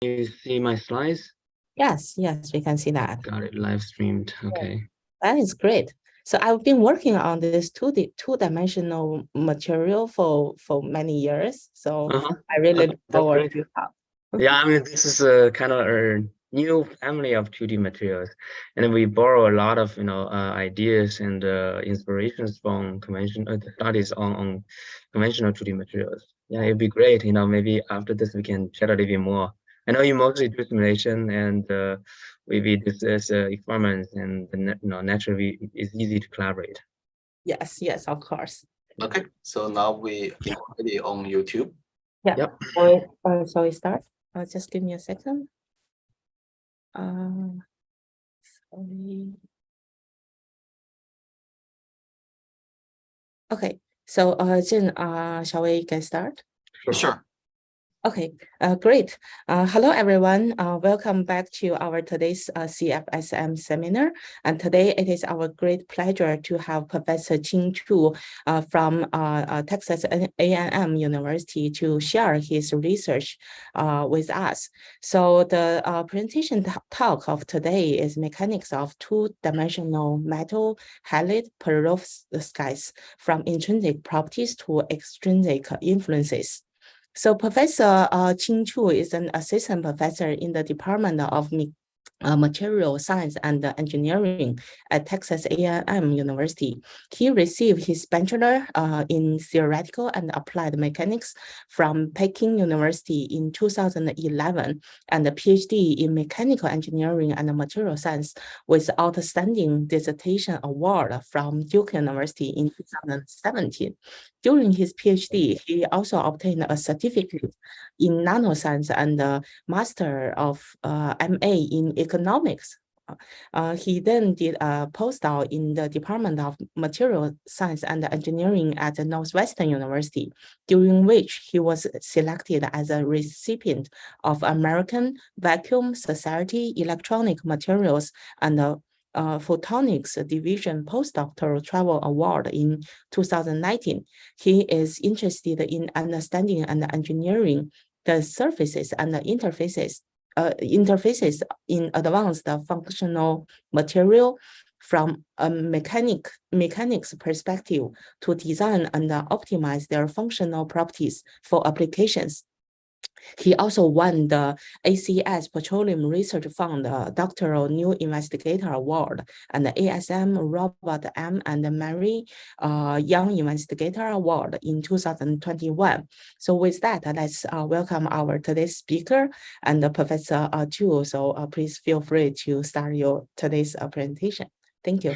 you see my slides? Yes, we can see that. Got it, live streamed. Okay. That is great. So I've been working on this two-dimensional material for many years. So I really look That's forward great. to talk. Yeah, I mean, this is a kind of a new family of 2D materials, and we borrow a lot of ideas and inspirations from conventional studies on conventional 2D materials. Yeah, it'd be great. Maybe after this we can chat a little bit more. I know you mostly do simulation, and maybe this is experiments, and naturally it's easy to collaborate. Yes, of course. Okay, so now we already on YouTube. Yeah. Yep. So we start. Just give me a second. Sorry. Okay. So Jin, shall we get started? Sure. Okay, great. Hello, everyone. Welcome back to our today's CFSM seminar. And today it is our great pleasure to have Professor Qing Chu from Texas A&M University to share his research with us. So the presentation talk of today is mechanics of two-dimensional metal halide perovskites from intrinsic properties to extrinsic influences. So Professor Qing Chu is an assistant professor in the Department of Material Science and Engineering at Texas A&M University. He received his bachelor in theoretical and applied mechanics from Peking University in 2011 and a PhD in mechanical engineering and material science with outstanding dissertation award from Duke University in 2017. During his PhD, he also obtained a certificate in nanoscience and a master of MA in economics. He then did a postdoc in the Department of Material Science and Engineering at Northwestern University, during which he was selected as a recipient of American Vacuum Society Electronic Materials and Photonics Division Postdoctoral Travel Award in 2019. He is interested in understanding and engineering the surfaces and the interfaces in advanced functional material from a mechanics perspective to design and optimize their functional properties for applications. He also won the ACS Petroleum Research Fund Doctoral New Investigator Award and the ASM Robert M. and Mary Young Investigator Award in 2021. So with that, let's welcome our today's speaker and Professor Chu. So please feel free to start your today's presentation. Thank you.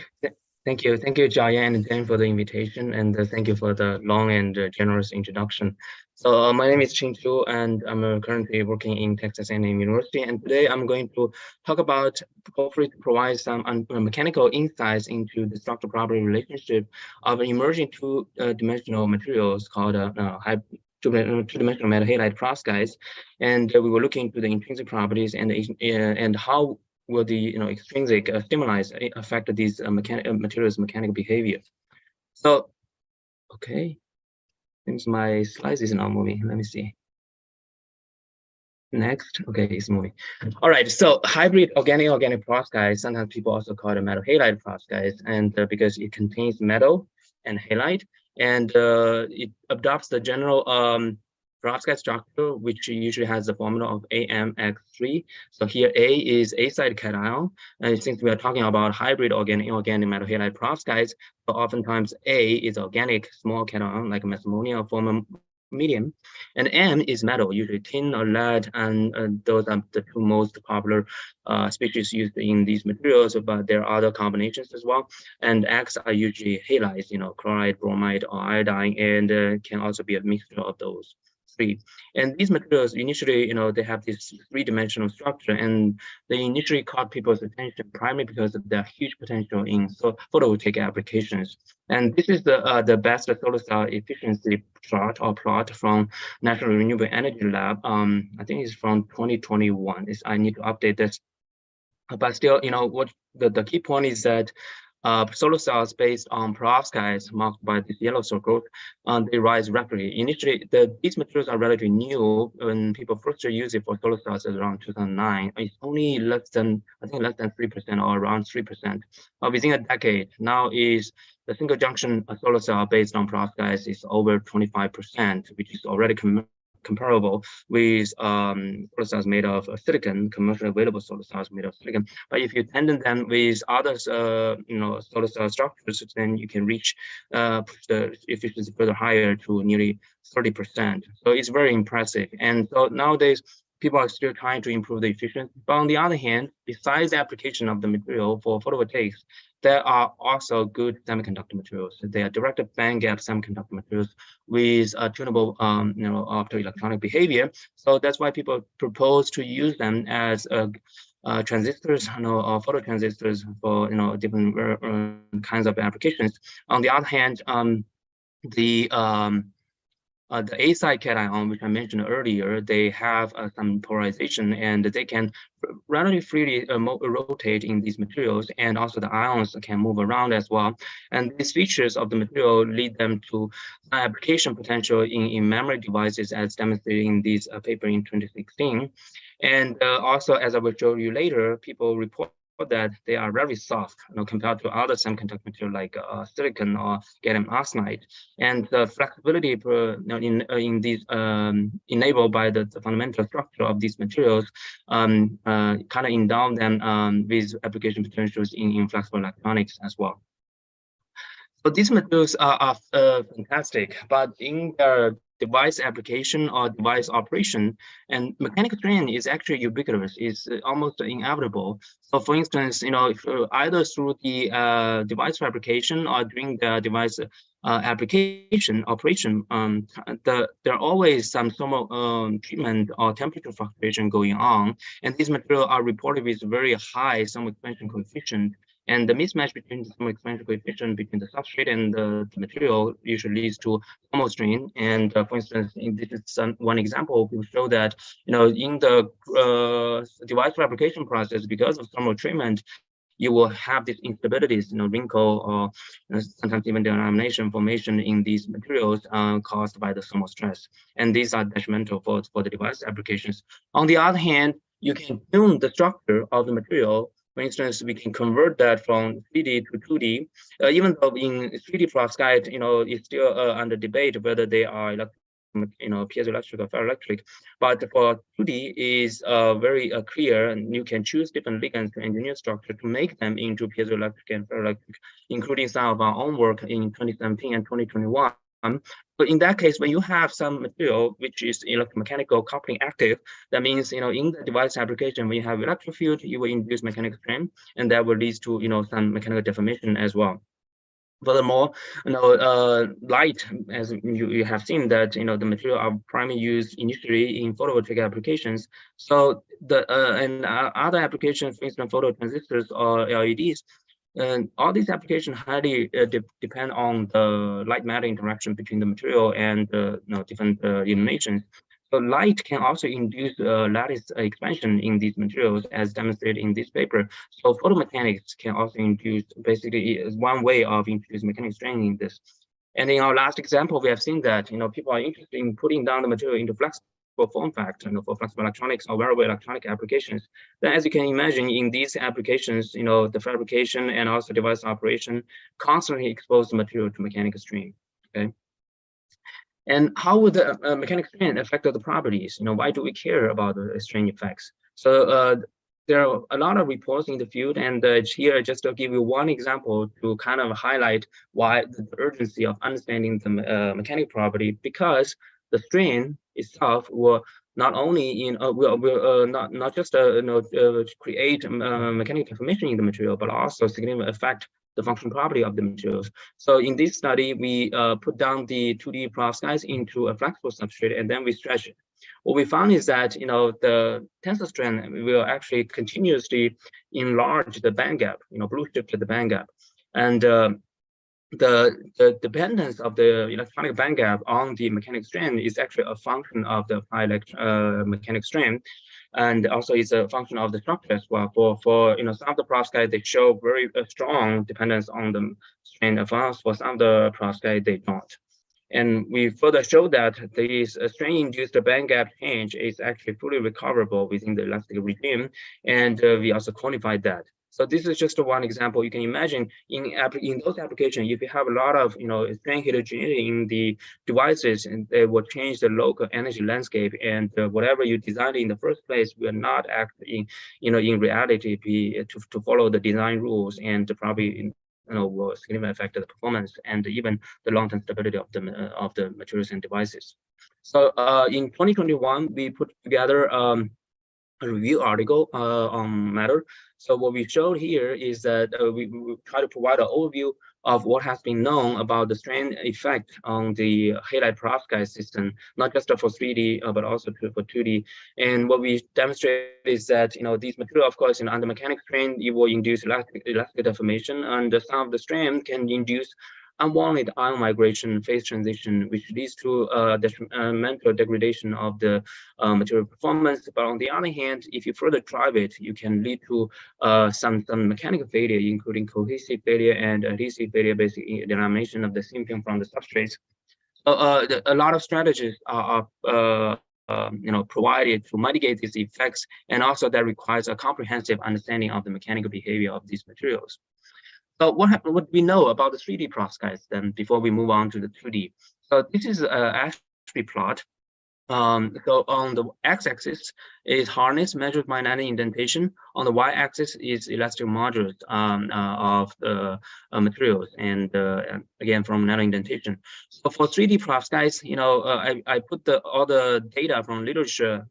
Thank you, Jia and Dan, for the invitation, and thank you for the long and generous introduction. So my name is Qing Chu, and I'm currently working in Texas A&M University. And today I'm going to talk about, hopefully, to provide some mechanical insights into the structural property relationship of emerging two-dimensional materials called two-dimensional metal halide perovskites. And we will look into the intrinsic properties and how will the extrinsic stimuli affect these materials' mechanical behavior. So, okay, seems my slides is not moving. Let me see. Next, okay, it's moving. All right, so hybrid organic perovskites, sometimes people also call it metal halide perovskites, and because it contains metal and halide, and it adopts the general perovskite structure, which usually has the formula of AMX3. So here A is A-side cation, and since we are talking about hybrid inorganic metal halide perovskites, so oftentimes A is organic small cation like mesamonia form medium, and M is metal, usually tin or lead, and those are the two most popular species used in these materials, but there are other combinations as well. And X are usually halides, chloride, bromide, or iodine, and can also be a mixture of those three. And these materials initially, they have this three-dimensional structure, and they initially caught people's attention primarily because of their huge potential in photovoltaic applications. And this is the best solar cell efficiency plot from National Renewable Energy Lab. I think it's from 2021. I need to update this. But still, what the key point is that solar cells based on perovskites marked by these yellow circles, they rise rapidly. Initially, these materials are relatively new. When people first use it for solar cells around 2009, it's only less than 3% or around 3%. Within a decade, now is the single junction solar cell based on perovskites is over 25%, which is already comparable with solar cells made of silicon, commercially available solar cells made of silicon. But if you tandem them with other, solar cell structures, then you can reach push the efficiency further higher to nearly 30%. So it's very impressive. And so nowadays, people are still trying to improve the efficiency. But on the other hand, besides the application of the material for photovoltaics, there are also good semiconductor materials. They are direct bandgap semiconductor materials with tunable, optoelectronic behavior. So that's why people propose to use them as transistors, or phototransistors for different kinds of applications. On the other hand, the A-side cation, which I mentioned earlier, they have some polarization, and they can relatively freely rotate in these materials, and also the ions can move around as well. And these features of the material lead them to application potential in memory devices, as demonstrated in this paper in 2016. And also, as I will show you later, people report that they are very soft, compared to other semiconductor material like silicon or gallium arsenide, and the flexibility in these enabled by the fundamental structure of these materials kind of endow them with application potentials in flexible electronics as well. So these materials are fantastic, but in their device application or device operation, and mechanical strain is actually ubiquitous, is almost inevitable. So for instance, if, either through the device fabrication or during the device application operation, there are always some thermal treatment or temperature fluctuation going on, and these materials are reported with very high thermal expansion coefficient. And the mismatch between the thermal expansion coefficient between the substrate and the material usually leads to thermal strain. And for instance, this is one example to show that in the device fabrication process, because of thermal treatment, you will have these instabilities, wrinkle or sometimes even delamination formation in these materials caused by the thermal stress. And these are detrimental for the device applications. On the other hand, you can tune the structure of the material. For instance, we can convert that from 3D to 2D, even though in 3D perovskite, it's still under debate whether they are piezoelectric or ferroelectric. But for 2D is very clear, and you can choose different ligands to engineer structure to make them into piezoelectric and ferroelectric, including some of our own work in 2017 and 2021. So in that case, when you have some material which is electromechanical coupling active, that means in the device application, when you have electric field, you will induce mechanical strain, and that will lead to some mechanical deformation as well. Furthermore, light, as you have seen that the material are primarily used initially in photovoltaic applications. So the and other applications, for instance, phototransistors or LEDs. And all these applications highly depend on the light matter interaction between the material and different illuminations. So light can also induce lattice expansion in these materials, as demonstrated in this paper. So photomechanics can also induce, basically, is one way of introducing mechanical strain in this. And in our last example, we have seen that people are interested in putting down the material into flexible form factor, for flexible electronics or wearable electronic applications. Then, as you can imagine, in these applications, the fabrication and also device operation constantly expose the material to mechanical strain. Okay. And how would the mechanical strain affect the properties? Why do we care about the strain effects? So there are a lot of reports in the field, and here just to give you one example to kind of highlight why the urgency of understanding the mechanical property, because the strain itself will not only not just create mechanical deformation in the material, but also significantly affect the functional property of the materials. So in this study, we put down the 2D perovskites into a flexible substrate, and then we stretch it. What we found is that the tensile strength will actually continuously enlarge the band gap, blue shift the band gap, and the dependence of the electronic band gap on the mechanical strain is actually a function of the applied mechanical strain. and also it's a function of the structure as well. For some of the perovskites, they show very strong dependence on the strain advance. For some of the perovskites, they don't. And we further show that this strain-induced band gap change is actually fully recoverable within the elastic regime, and we also quantified that. So this is just one example. You can imagine in those applications, if you have a lot of strain heterogeneity in the devices, and they will change the local energy landscape, and whatever you designed in the first place will not act in reality to follow the design rules, and probably will significantly affect the performance and even the long-term stability of the materials and devices. So in 2021, we put together a review article on matter. So what we showed here is that we try to provide an overview of what has been known about the strain effect on the halide perovskite system, not just for 3D, but also for 2D. And what we demonstrate is that these material, of course, under mechanical strain, it will induce elastic deformation, and some of the strain can induce unwanted ion migration, phase transition, which leads to detrimental degradation of the material performance. But on the other hand, if you further drive it, you can lead to some mechanical failure, including cohesive failure and adhesive failure, basically delamination of the symptom from the substrates. A lot of strategies are provided to mitigate these effects, and also that requires a comprehensive understanding of the mechanical behavior of these materials. So what we know about the 3D perovskites then before we move on to the 2D? So this is actually plot. So on the x-axis is hardness measured by nano indentation. On the y-axis is elastic modulus of the materials, and again from nano indentation. So for 3D perovskites, I put all the data from literature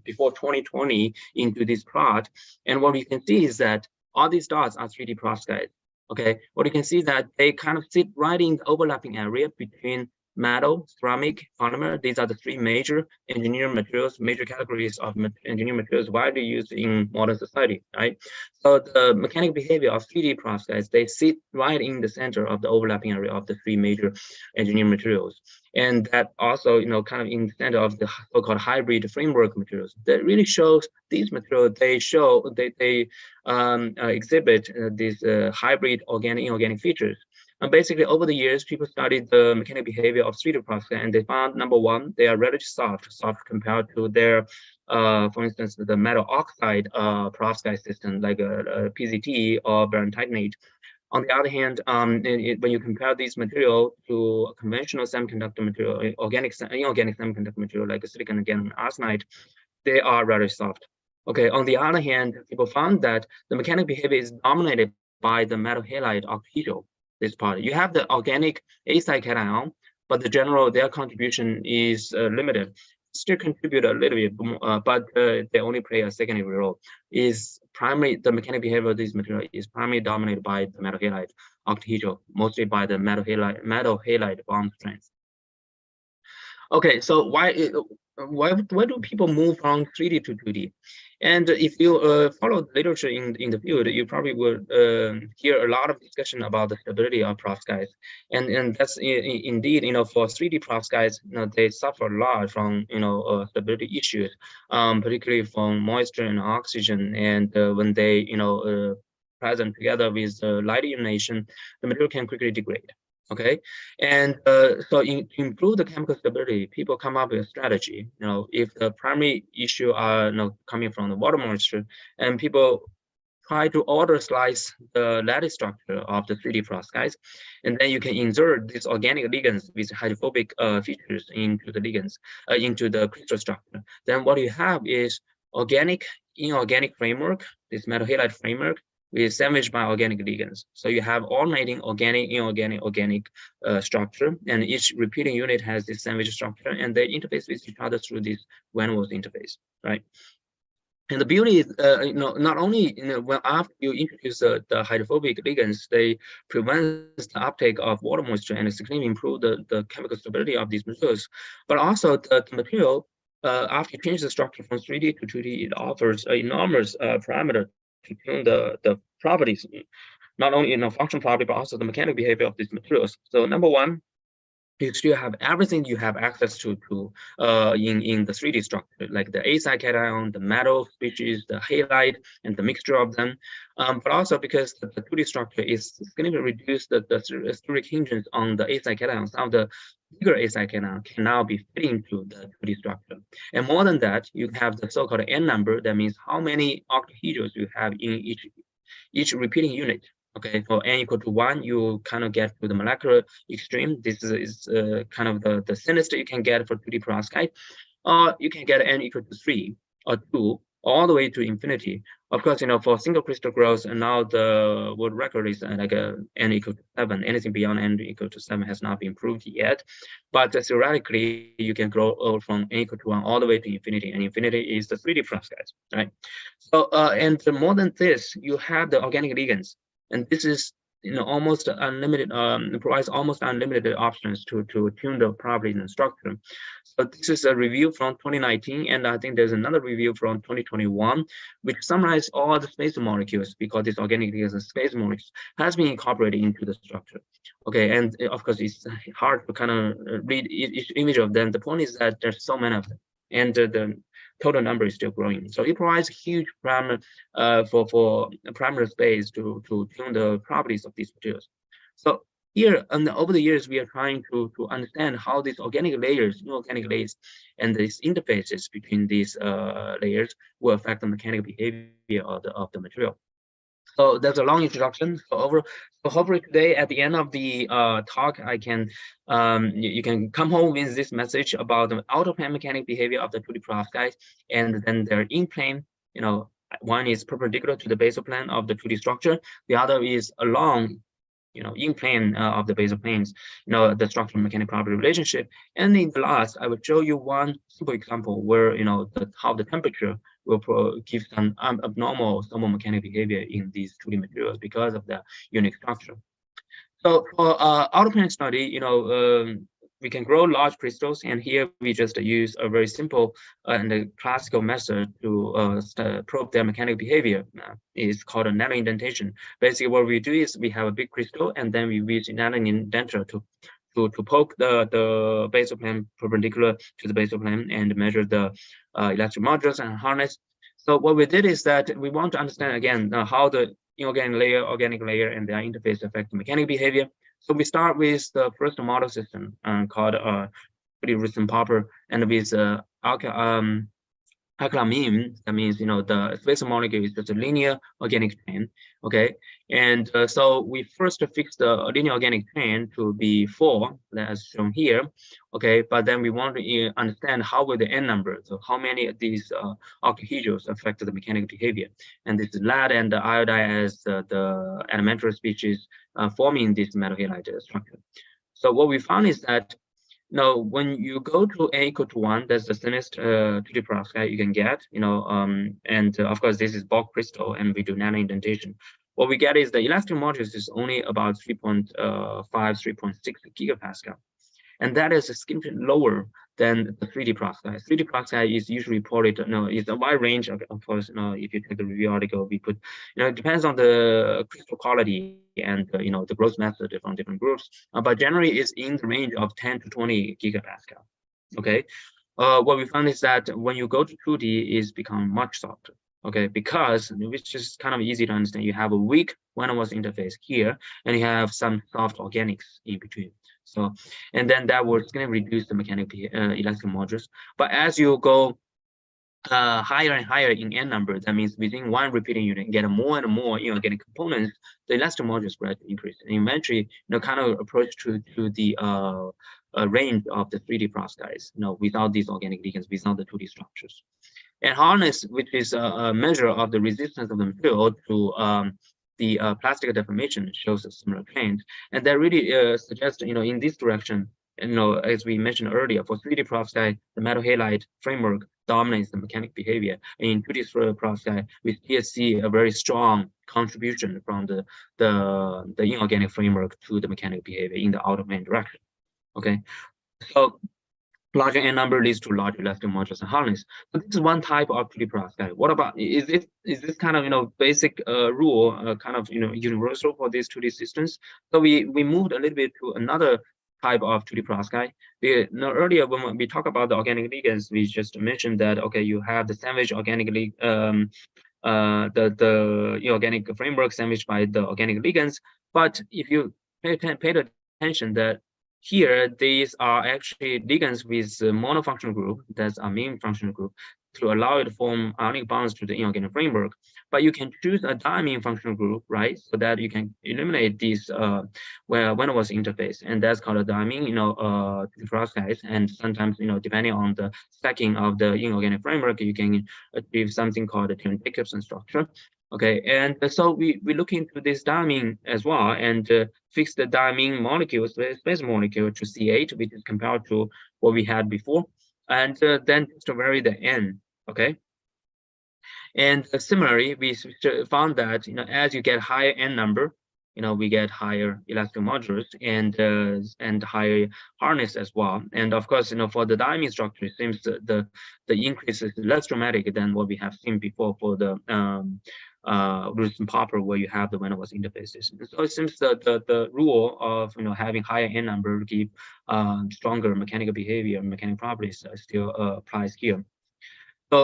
before 2020 into this plot, and what we can see is that all these dots are 3D perovskites. Okay, what you can see is that they kind of sit right in the overlapping area between metal, ceramic, polymer. These are the three major engineering materials, major categories of engineering materials widely used in modern society, right? So the mechanical behavior of 3D perovskites, they sit right in the center of the overlapping area of the three major engineering materials. And that also, kind of in the center of the so-called hybrid framework materials. That really shows these materials, they exhibit these hybrid organic, inorganic features. And basically, over the years, people studied the mechanical behavior of 3D perovskite, and they found, number one, they are relatively soft compared to their, for instance, the metal oxide perovskite system, like a PZT or barium titanate. On the other hand, when you compare these material to a conventional semiconductor material, inorganic semiconductor material like silicon and gallium arsenide, they are rather soft. Okay. On the other hand, people found that the mechanical behavior is dominated by the metal halide octahedral. This part, you have the organic A-side cation, but their contribution is limited. Still contribute a little bit more, but they only play a secondary role. The mechanical behavior of this material is primarily dominated by the metal halide octahedral, mostly by the metal halide bond strength. Okay, so why do people move from 3D to 2D? And if you follow the literature in the field, you probably will hear a lot of discussion about the stability of perovskites. And that's indeed, for 3D perovskites, they suffer a lot from, stability issues, particularly from moisture and oxygen. And when they, present together with light ionization, the material can quickly degrade. Okay, and so to improve the chemical stability, people come up with a strategy. If the primary issue are coming from the water moisture, and people try to order slice the lattice structure of the 3D perovskites, and then you can insert these organic ligands with hydrophobic features into the ligands, into the crystal structure. Then what you have is organic, inorganic framework, this metal halide framework, is sandwiched by organic ligands. So you have alternating organic, inorganic, organic structure, and each repeating unit has this sandwich structure, and they interface with each other through this van der Waals interface, right? And the beauty is, not only when after you introduce the hydrophobic ligands, they prevent the uptake of water moisture and significantly improve the chemical stability of these materials, but also the material after you change the structure from 3D to 2D, it offers an enormous parameter to tune the properties, not only functional property, but also the mechanical behavior of these materials. So number one, you still have everything you have access to in the 3D structure, like the A side cation, the metal species, the halide, and the mixture of them. But also because the 2D structure is going to reduce the steric hindrance on the A side cation. Some of the bigger A side cation can now be fit into the 2D structure. And more than that, you have the so-called N number. That means how many octahedrals you have in each repeating unit. Okay, for n equal to 1, you kind of get to the molecular extreme. This is kind of the thinnest you can get for 2D perovskite. Or you can get n equal to 3 or 2, all the way to infinity. Of course, for single crystal growth, and now the world record is like n equal to 7. Anything beyond n equal to 7 has not been proved yet. But theoretically, you can grow from n equal to 1 all the way to infinity, and infinity is the 3D perovskite, right? So, and more than this, you have the organic ligands. And this is almost unlimited, provides almost unlimited options to tune the properties and structure. So this is a review from 2019, and I think there's another review from 2021, which summarizes all the space molecules, because this organic ligands and space molecules has been incorporated into the structure. Okay, and of course it's hard to kind of read each image of them. The point is that there's so many of them, and the total number is still growing. So it provides huge parameter for primary space to tune the properties of these materials. So here, and over the years, we are trying to understand how these organic layers, inorganic layers, and these interfaces between these layers will affect the mechanical behavior of the material. So that's a long introduction. So hopefully today at the end of the talk, I can you can come home with this message about the out-of-plane mechanical behavior of the 2D perovskites, and then their in-plane. One is perpendicular to the basal plane of the 2D structure. The other is along, in plane of the basal planes, the structural mechanical property relationship. And in the last, I will show you one simple example where, how the temperature will give some abnormal thermomechanical behavior in these 2D materials because of the unique structure. So for out-of-plane study, we can grow large crystals, and here we just use a very simple and a classical method to probe their mechanical behavior. It's called a nano indentation. Basically, what we do is we have a big crystal, and then we use nano indenter to poke the basal plane perpendicular to the basal plane and measure the electric modulus and harness. So what we did is that we want to understand again how the inorganic layer, organic layer, and their interface affect the mechanical behavior. So we start with the first model system called recent popper, and with alkylamine. That means the space molecule is just a linear organic chain. Okay, and so we first fix the linear organic chain to be 4, as shown here. Okay, but then we want to understand how will the n number, so how many of these octahedrals affect the mechanical behavior. And this is lead and the iodide as the elementary species forming this metal halide structure. So what we found is that when you go to n equal to 1, that's the thinnest 2D perovskite you can get, and of course this is bulk crystal, and we do nano indentation. What we get is the elastic modulus is only about 3.5, 3.6 gigapascal. And that is significantly lower than the 3D perovskite. 3D perovskite is usually reported, it's a wide range. Of course, if you take the review article, we put, it depends on the crystal quality and, the growth method from different groups. But generally, it's in the range of 10 to 20 gigapascal. Okay. What we found is that when you go to 2D, it's become much softer. Okay, because which is kind of easy to understand. You have a weak van der Waals interface here, and you have some soft organics in between. So, and then that was going to reduce the mechanical elastic modulus. But as you go higher and higher in n number, that means within one repeating unit, you get more and more getting components, the elastic modulus gradually increase, and eventually kind of approach to the range of the 3D perovskites, without these organic ligands, without the 2D structures. And harness, which is a measure of the resistance of the material to the plastic deformation, shows a similar trend. And that really suggests, in this direction, as we mentioned earlier, for 3D perovskite, the metal halide framework dominates the mechanical behavior. And in 2D perovskite, we still see a very strong contribution from the inorganic framework to the mechanical behavior in the out-of-plane direction. Okay, so larger n number leads to larger elastic modulus and hardness. So this is one type of 2D perovskite. What about, is this kind of basic rule kind of universal for these 2D systems? So we moved a little bit to another type of 2D perovskite. Earlier when we talk about the organic ligands, we just mentioned that okay, you have the sandwich organically the organic framework sandwiched by the organic ligands. But if you pay attention that here these are actually ligands with monofunctional group, that's a main functional group, to allow it to form ionic bonds to the inorganic framework. But you can choose a diamine functional group, right? So that you can eliminate these when it was interface, and that's called a diamine, perovskites. And sometimes, depending on the stacking of the inorganic framework, you can achieve something called a Jacobson structure. Okay, and so we look into this diamine as well, and fix the diamine molecule, space molecule, to C8, which is compared to what we had before, and then just to vary the n. Okay, and similarly, we found that as you get higher n number, we get higher elastic modulus and higher hardness as well. And of course, for the diamine structure, it seems the increase is less dramatic than what we have seen before for the Wilson Popper, where you have the van der Waals interfaces. So it seems that the rule of having higher n number to give stronger mechanical behavior, mechanical properties still applies here. So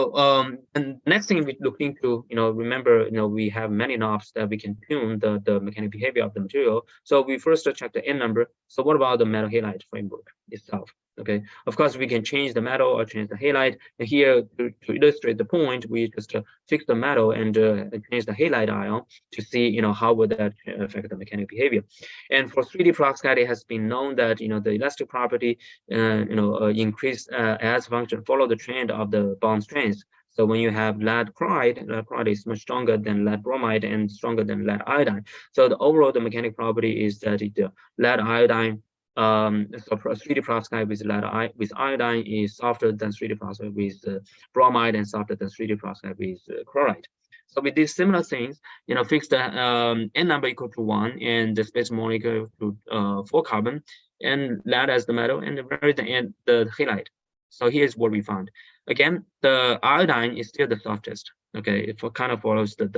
and next thing we look into, remember, we have many knobs that we can tune the mechanical behavior of the material. So we first check the n number. So what about the metal halide framework itself? Okay, of course we can change the metal or change the halide. And here to illustrate the point, we just fix the metal and change the halide ion to see how would that affect the mechanical behavior. And for 3D perovskite, it has been known that the elastic property increase as function follow the trend of the bond strength. So when you have lead chloride is much stronger than lead bromide and stronger than lead iodine. So the overall the mechanical property is that the lead iodine so 3D perovskite with iodine is softer than 3D perovskite with bromide, and softer than 3D perovskite with chloride. So with these similar things, fix the n number equal to 1 and the space molecule to 4 carbon, and lead as the metal, and vary the halide. So here's what we found. Again, the iodine is still the softest. Okay, it kind of follows the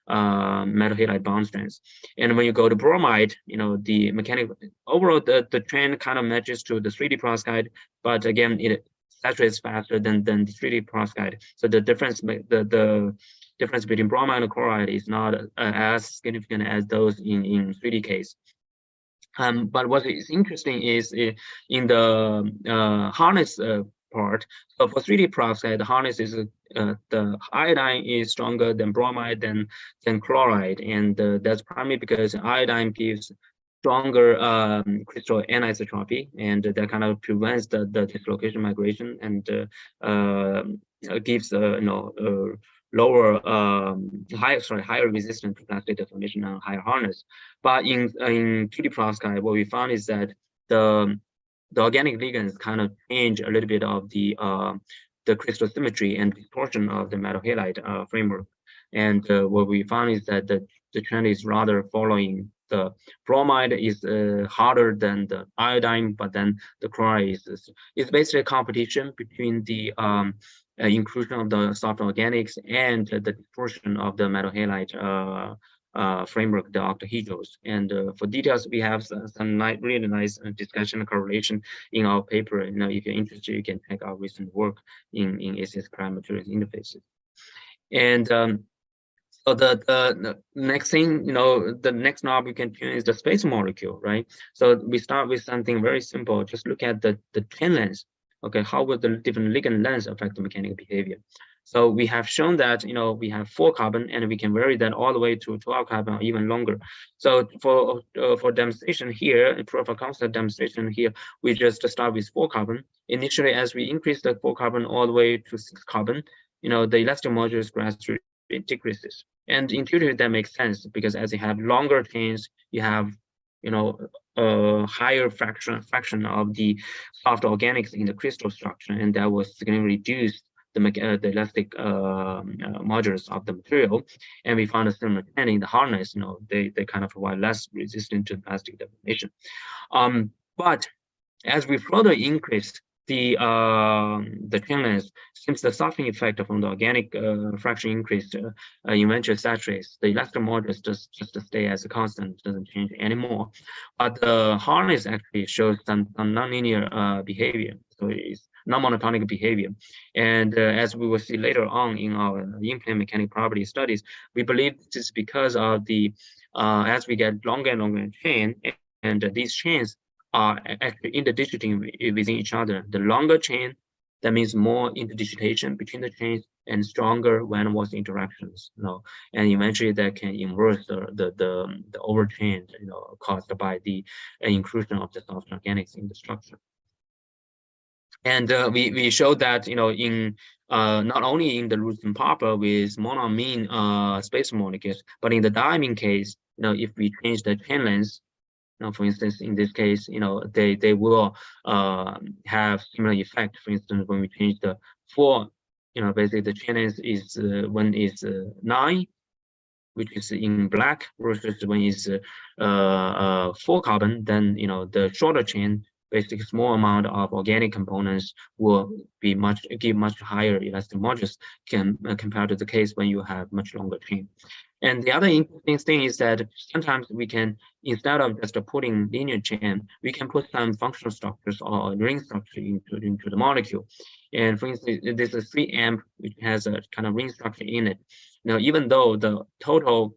metal halide bond strength. And when you go to bromide, the mechanical overall the trend kind of matches to the 3D perovskite, but again it saturates faster than the 3D perovskite. So the difference difference between bromide and chloride is not as significant as those in 3D case. But what is interesting is in the hardness part. So for 3D perovskite, the hardness is the iodine is stronger than bromide than chloride, and that's primarily because iodine gives stronger crystal anisotropy, and that kind of prevents the dislocation migration, and gives lower higher resistance to plastic deformation and higher hardness. But in 2D perovskite, what we found is that the organic ligands kind of change a little bit of the crystal symmetry and distortion of the metal halide framework. And what we found is that the trend is rather following the bromide is harder than the iodine, but then the chloride is basically a competition between the inclusion of the soft organics and the distortion of the metal halide framework, the octahedrals. And for details, we have some really nice discussion and correlation in our paper. If you're interested, you can check our recent work in ACS cryo materials interfaces. And so the next thing, the next knob we can tune is the space molecule, right? So we start with something very simple. Just look at the chain length. Okay, how will the different ligand lengths affect the mechanical behavior? So we have shown that we have 4 carbon, and we can vary that all the way to 12 carbon or even longer. So for demonstration here, proof of concept demonstration here, we just start with 4 carbon. Initially, as we increase the 4 carbon all the way to 6 carbon, the elastic modulus gradually decreases. And intuitively that makes sense, because as you have longer chains, you have a higher fraction of the soft organics in the crystal structure, and that will significantly reduce the elastic modulus of the material. And we found a similar trend in the hardness. They kind of provide less resistant to plastic deformation. But as we further increase the chain length, since the softening effect from the organic fraction increased eventually saturates, the elastic modulus just stay as a constant, doesn't change anymore. But the harness actually shows some nonlinear behavior, so it's non-monotonic behavior. And as we will see later on in our in-plane mechanical property studies, we believe this is because of the as we get longer and longer chain, and these chains are actually interdigiting within each other. The longer chain, that means more interdigitation between the chains and stronger van der Waals interactions, and eventually that can inverse the overchain, caused by the inclusion of the soft organics in the structure. And we showed that, in not only in the Rosen-Popper with monoamine space molecules, but in the diamine case, if we change the chain length, for instance, in this case, they will have similar effect. For instance, when we change the 4, basically the chain length is one is 9, which is in black, versus when is 4 carbon, then the shorter chain, basically small amount of organic components will be give much higher elastic modulus compared to the case when you have much longer chain. And the other interesting thing is that sometimes we can, instead of just putting linear chain, we can put some functional structures or ring structure into the molecule. And for instance, there's a 3-amp which has a kind of ring structure in it. Now, even though the total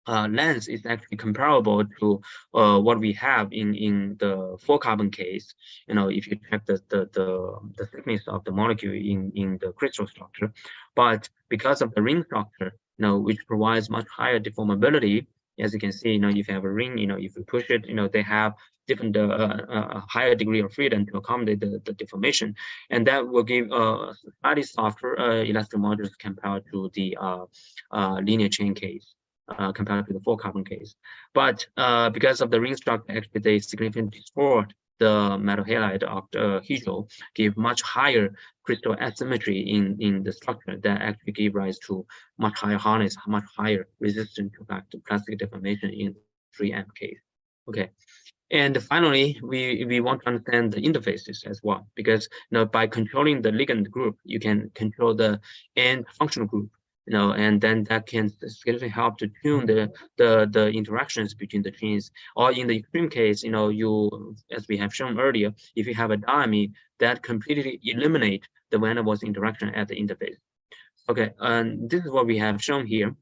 length is actually comparable to what we have in the 4-carbon case, if you check the thickness of the molecule in the crystal structure, but because of the ring structure, which provides much higher deformability, as you can see, if you have a ring, if you push it, they have different higher degree of freedom to accommodate the deformation, and that will give slightly softer elastic modulus compared to the linear chain case. Compared to the 4-carbon case, but because of the ring structure, actually they significantly distort the metal halide octahedral, give much higher crystal asymmetry in the structure that actually give rise to much higher hardness, much higher resistance to plastic deformation in 3-amp case. Okay. And finally, we want to understand the interfaces as well, because by controlling the ligand group, you can control the end functional group. And then that can significantly help to tune the interactions between the chains. Or in the extreme case, you, as we have shown earlier, if you have a diamine, that completely eliminate the van der Waals interaction at the interface. Okay, and this is what we have shown here.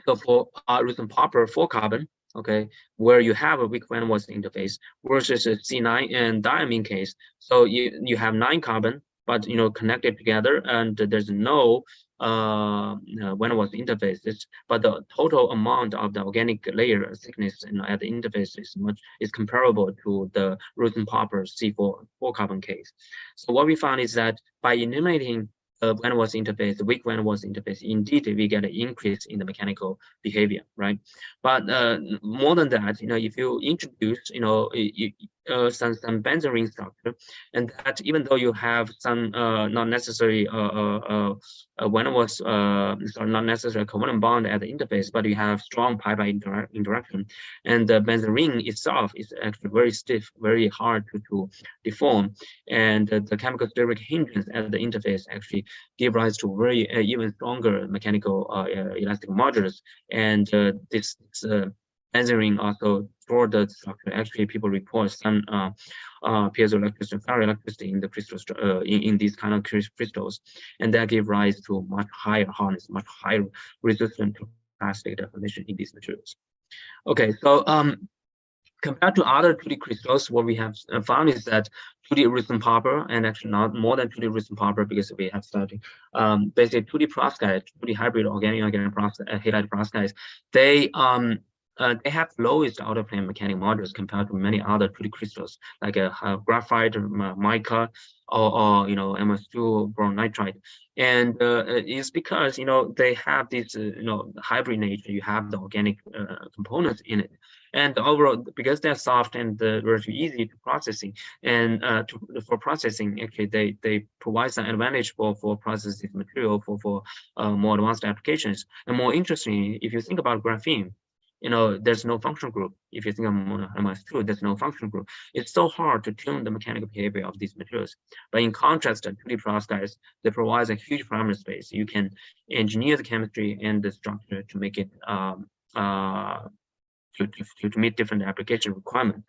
So for Rosen-Popper 4-carbon, okay, where you have a weak van der Waals interface versus a C9 and diamine case, so you have 9 carbon, but connected together, and there's no van der Waals interfaces, but the total amount of the organic layer thickness at the interface is comparable to the Rosen-Popper C4 4-carbon case. So what we found is that by eliminating van der Waals interface, the weak van der Waals interface, indeed we get an increase in the mechanical behavior, right? But more than that, if you introduce, some benzene ring structure, and that even though you have some not necessary van der Waals, not necessary covalent bond at the interface, but you have strong pi-pi interaction, and the benzene ring itself is actually very stiff, very hard to deform, and the chemical steric hindrance at the interface actually give rise to very even stronger mechanical elastic modulus, and this benzene ring also for the structure. Actually, people report some piezoelectricity, ferroelectricity in the crystals, in these kind of crystals, and that give rise to much higher hardness, much higher resistance to plastic deformation in these materials. Okay, so compared to other 2D crystals, what we have found is that 2D Rosen-Popper, and actually not more than 2D Rosen-Popper, because we have studied basically 2D perovskites, 2D hybrid organic halide perovskites, they have lowest outer plane mechanical modulus compared to many other 2D crystals, like a graphite, mica, or MS2 boron nitride, and it's because they have this hybrid nature. You have the organic components in it, and overall, because they're soft and very easy to processing, and for processing, actually they provide some advantage for processing material for more advanced applications. And more interestingly, if you think about graphene, there's no functional group. If you think of MS2, there's no functional group. It's so hard to tune the mechanical behavior of these materials. But in contrast to 2D perovskites, they provide a huge parameter space. You can engineer the chemistry and the structure to make it to meet different application requirements.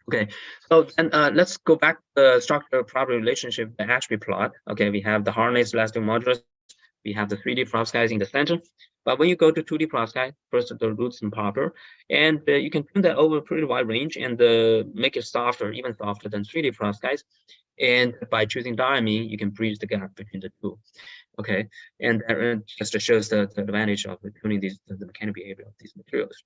Okay, so then let's go back to the structure property relationship, the attribute plot. Okay, we have the harness elastic modulus. We have the 3D perovskites in the center. But when you go to 2D perovskite, first the roots and popper, and you can tune that over a pretty wide range and make it softer, even softer than 3D perovskites. And by choosing diamine, you can bridge the gap between the two. Okay, and that just shows the advantage of tuning the mechanical behavior of these materials.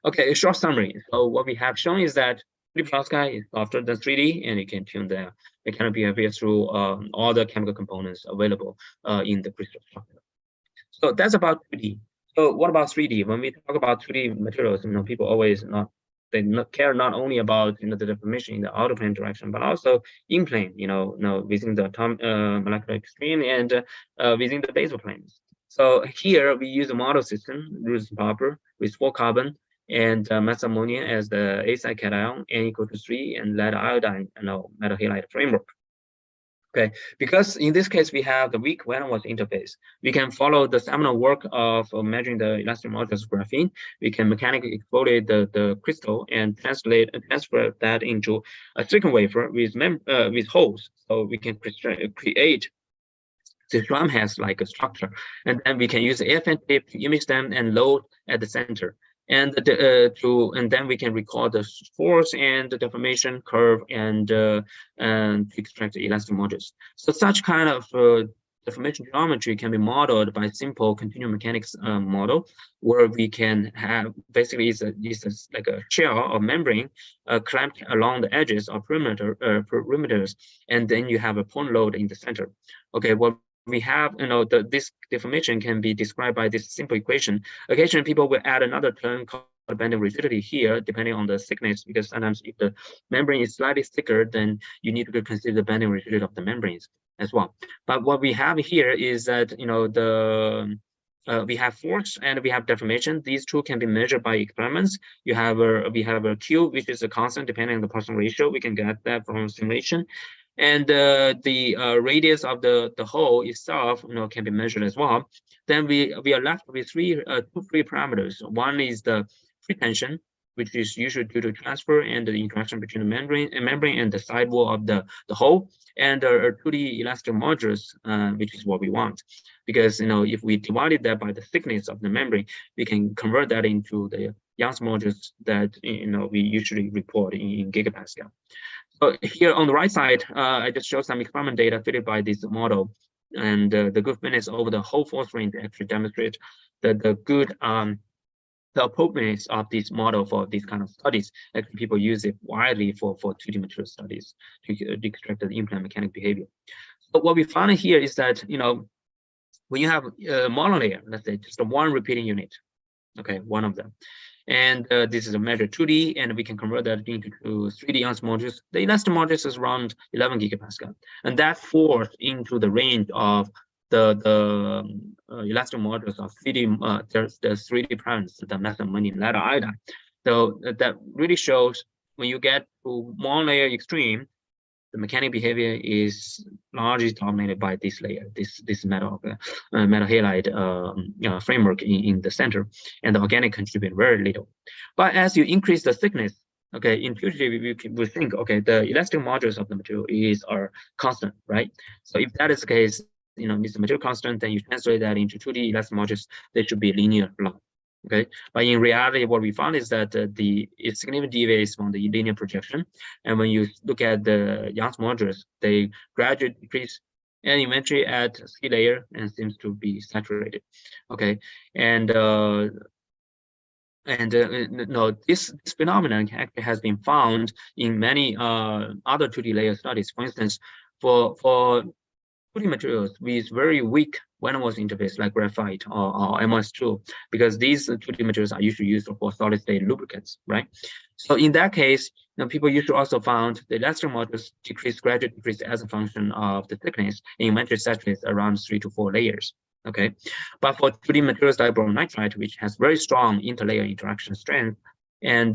Okay, a short summary. So what we have shown is that 3D perovskite is softer than 3D, and you can tune the mechanical behavior through all the chemical components available in the crystal structure. So that's about 2D. So what about 3D? When we talk about 3D materials, people always care not only about the deformation in the outer plane direction, but also in plane, within the molecular extreme and within the basal planes. So here we use a model system, roots and popper, with 4 carbon and methyl ammonia as the A side cation, N equal to 3, and lead iodine, metal halide framework. Okay, because in this case we have the weak van der Waals interface. We can follow the seminal work of measuring the elastic modulus of graphene. We can mechanically exfoliate the crystal and transfer that into a silicon wafer with holes, so we can create the drum has like a structure, and then we can use the AFN tape to image them and load at the center. And then we can record the force and the deformation curve and to extract the elastic modulus. So such kind of deformation geometry can be modeled by simple continuum mechanics model, where we can have basically it's like a shell or membrane clamped along the edges of perimeters, and then you have a point load in the center. Okay, well, we have, this deformation can be described by this simple equation. Occasionally, people will add another term called bending rigidity here, depending on the thickness, because sometimes if the membrane is slightly thicker, then you need to consider the bending rigidity of the membranes as well. But what we have here is that, we have force and we have deformation. These two can be measured by experiments. We have a Q, which is a constant depending on the Poisson ratio. We can get that from simulation. And the radius of the hole itself, can be measured as well. Then we are left with two free parameters. One is the free tension, which is usually due to transfer and the interaction between the membrane and the sidewall of the hole, and a 2D elastic modulus, which is what we want. Because if we divided that by the thickness of the membrane, we can convert that into the Young's modulus that we usually report in gigapascal. So here on the right side, I just show some experiment data fitted by this model, and the good fitness over the whole force range actually demonstrate that the good the appropriateness of this model for these kind of studies. Actually, people use it widely for 2D material studies to extract the implant mechanical behavior. So what we found here is that when you have a monolayer, let's say just one repeating unit, okay, one of them. And this is a measure 2D, and we can convert that into 3D Young's modulus. The elastic modulus is around 11 gigapascal, and that falls into the range of the elastic modulus of 3D. There's the 3D parameters, the methyl ammonia lead iodine. So that really shows when you get to monolayer extreme, the mechanical behavior is largely dominated by this layer, this metal halide framework in the center, and the organic contribute very little. But as you increase the thickness, okay, intuitively we think, okay, the elastic modulus of the material are constant, right? So if that is the case, it's a material constant, then you translate that into 2D elastic modulus, they should be linear long. Okay, but in reality, what we found is that it significantly deviates from the linear projection. And when you look at the Young's modulus, they gradually decrease and eventually at C layer and seems to be saturated. Okay, and this phenomenon actually has been found in many other 2D layer studies. For instance, for 2D materials with very weak van der Waals interface like graphite or MS2, because these 2D materials are usually used for solid state lubricants, right? So in that case, people usually also found the elastic modulus gradually decrease as a function of the thickness, and eventually saturates around 3 to 4 layers. Okay, but for 2D materials like boron nitride, which has very strong interlayer interaction strength, and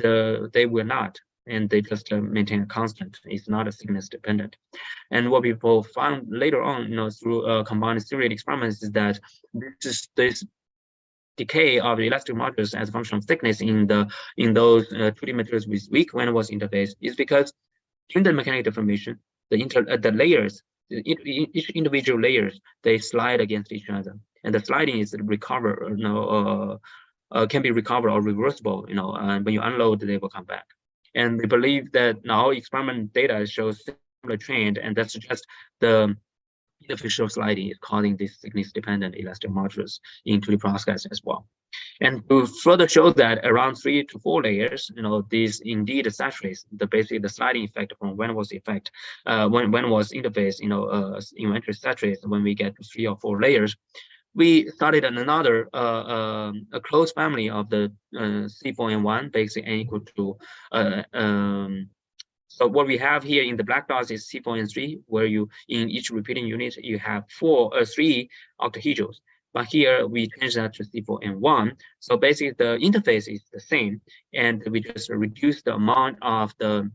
they will not, and they just maintain a constant. It's not a thickness dependent. And what people found later on, through combined series experiments, is that this decay of the elastic modulus as a function of thickness in those 2D materials with weak van der Waals interface is because during the mechanical deformation, the layers, each individual layers, they slide against each other, and the sliding is recovered, can be recovered or reversible, and when you unload, they will come back. And we believe that now experimental data shows similar trend, and that's just the interfacial sliding is causing this thickness-dependent elastic modulus into the perovskites as well. And to further show that around 3 to 4 layers, these indeed saturates basically the sliding effect from van der Waals effect, when van der Waals interface, eventually saturates when we get to 3 or 4 layers. We started another a closed family of the C4N1, basically n equal to so what we have here in the black dots is C4N3, where you in each repeating unit you have 3 octahedrals. But here we change that to C4N1. So basically the interface is the same, and we just reduce the amount of the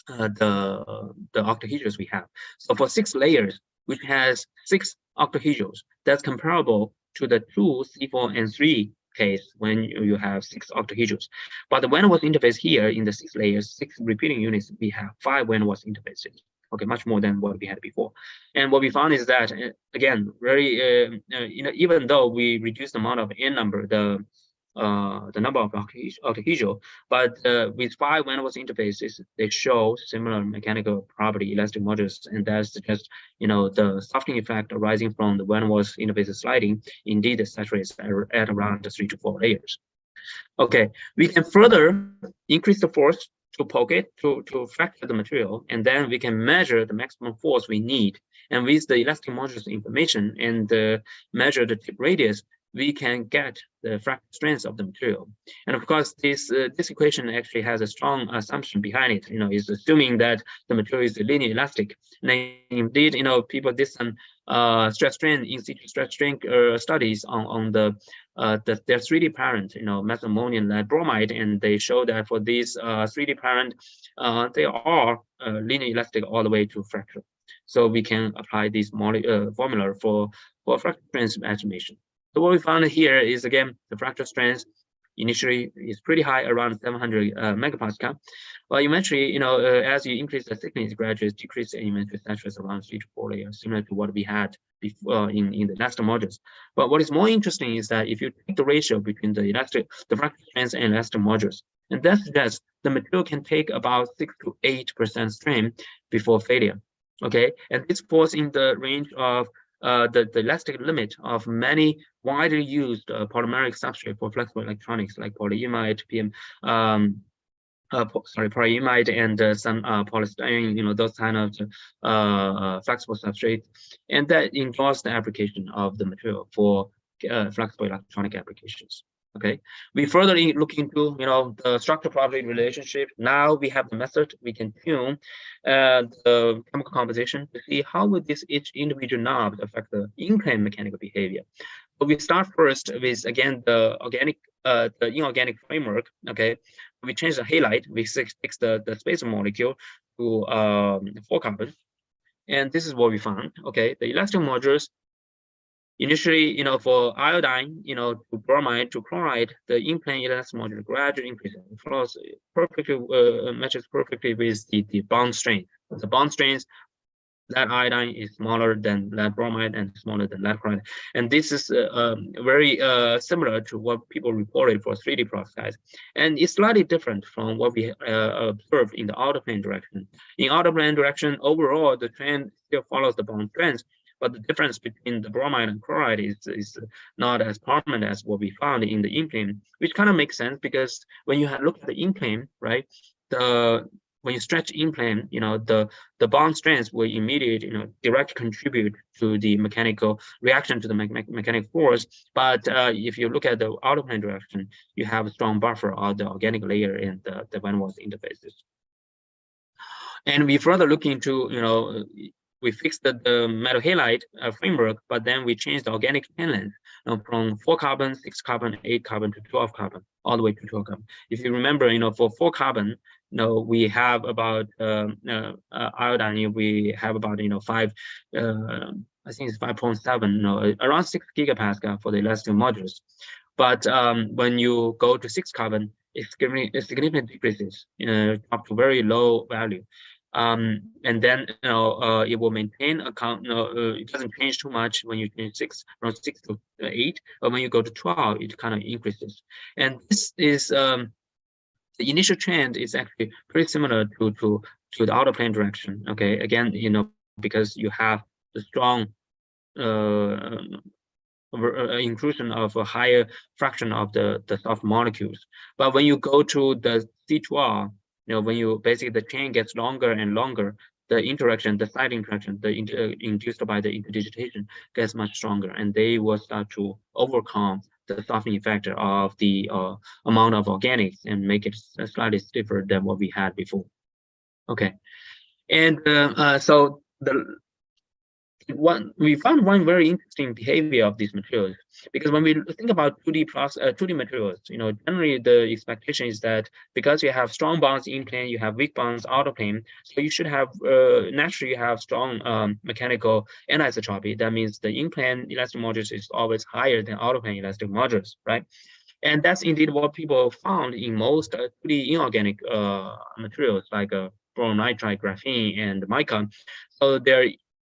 octahedrals we have. So for 6 layers, which has 6 octahedrals, that's comparable to the 2 C4N3 case when you have 6 octahedrals. But the van der Waals interface here in the 6 layers, 6 repeating units, we have 5 van der Waals interfaces. Okay, much more than what we had before. And what we found is that, again, very even though we reduce the amount of n number, the number of octahedral, but with 5 van der Waals interfaces, they show similar mechanical property, elastic modulus, and that's just the softening effect arising from the van der Waals interface sliding indeed saturates at around 3 to 4 layers. Okay, we can further increase the force to poke it, to fracture the material, and then we can measure the maximum force we need. And with the elastic modulus information and measure the tip radius, we can get the fracture strength of the material. And of course, this equation actually has a strong assumption behind it. Is assuming that the material is linear elastic. And indeed, people did some stress strain in situ stress strain studies on their 3D parent, methylammonium lead bromide, and they show that for these 3D parent, they are linear elastic all the way to fracture. So we can apply this formula for fracture strength estimation. So what we found here is, again, the fracture strength initially is pretty high, around 700 megapascal. But eventually, as you increase the thickness, gradually decrease, and eventually saturates around 3 to 4 layers, similar to what we had before in the last modules. But what is more interesting is that if you take the ratio between the fracture strength and elastic modulus, and that suggests the material can take about 6 to 8% strain before failure. Okay, and this falls in the range of the elastic limit of many widely used polymeric substrate for flexible electronics, like polyimide, polyimide, and some polystyrene, those kind of flexible substrates, and that involves the application of the material for flexible electronic applications. Okay, we further look into the structural property relationship. Now we have the method, we can tune the chemical composition to see how would each individual knob affect the in-plane mechanical behavior. So we start first with, again, the inorganic framework. Okay, we change the halide, we fix the spacer molecule to 4 carbon, and this is what we found. Okay, the elastic modulus. Initially, for iodine, to bromide to chloride, the in-plane elastic modulus gradually increases. Perfectly matches perfectly with the bond strength. The bond strength, lead iodine is smaller than lead bromide and smaller than lead chloride. And this is very similar to what people reported for 3D perovskites. And it's slightly different from what we observed in the outer plane direction. In outer plane direction, overall, the trend still follows the bond trends, but the difference between the bromide and chloride is not as prominent as what we found in the in-plane, which kind of makes sense because when you look at the in-plane, right, when you stretch in-plane, the bond strength will immediately, directly contribute to the mechanical reaction to the mechanical force. But if you look at the outer plane direction, you have a strong buffer of the organic layer and the van der Waals interfaces. And we further look into, we fixed the metal halide framework, but then we changed the organic chain length from 4 carbon, 6 carbon, 8 carbon to 12 carbon, all the way to 12 carbon. If you remember, for 4 carbon, we have about iodine, we have about 5, I think it's 5.7, around 6 gigapascal for the elastic modules. But when you go to 6 carbon, it significantly decreases up to very low value. And then it will maintain a count. It doesn't change too much when you change from 6 to 8, but when you go to 12, it kind of increases. And this is the initial trend is actually pretty similar to the outer plane direction. Okay, again, because you have the strong inclusion of a higher fraction of the soft molecules. But when you go to the C12, when you basically the chain gets longer and longer, the interaction, the side interaction, induced by the interdigitation gets much stronger, and they will start to overcome the softening effect of the amount of organics and make it slightly stiffer than what we had before. Okay, and so we found one very interesting behavior of these materials, because when we think about 2D materials, generally the expectation is that because you have strong bonds in plane, you have weak bonds out of plane, so you should have naturally have strong mechanical anisotropy. That means the in plane elastic modulus is always higher than out of plane elastic modulus, right? And that's indeed what people found in most 2D inorganic materials like boron nitride, graphene, and mica. So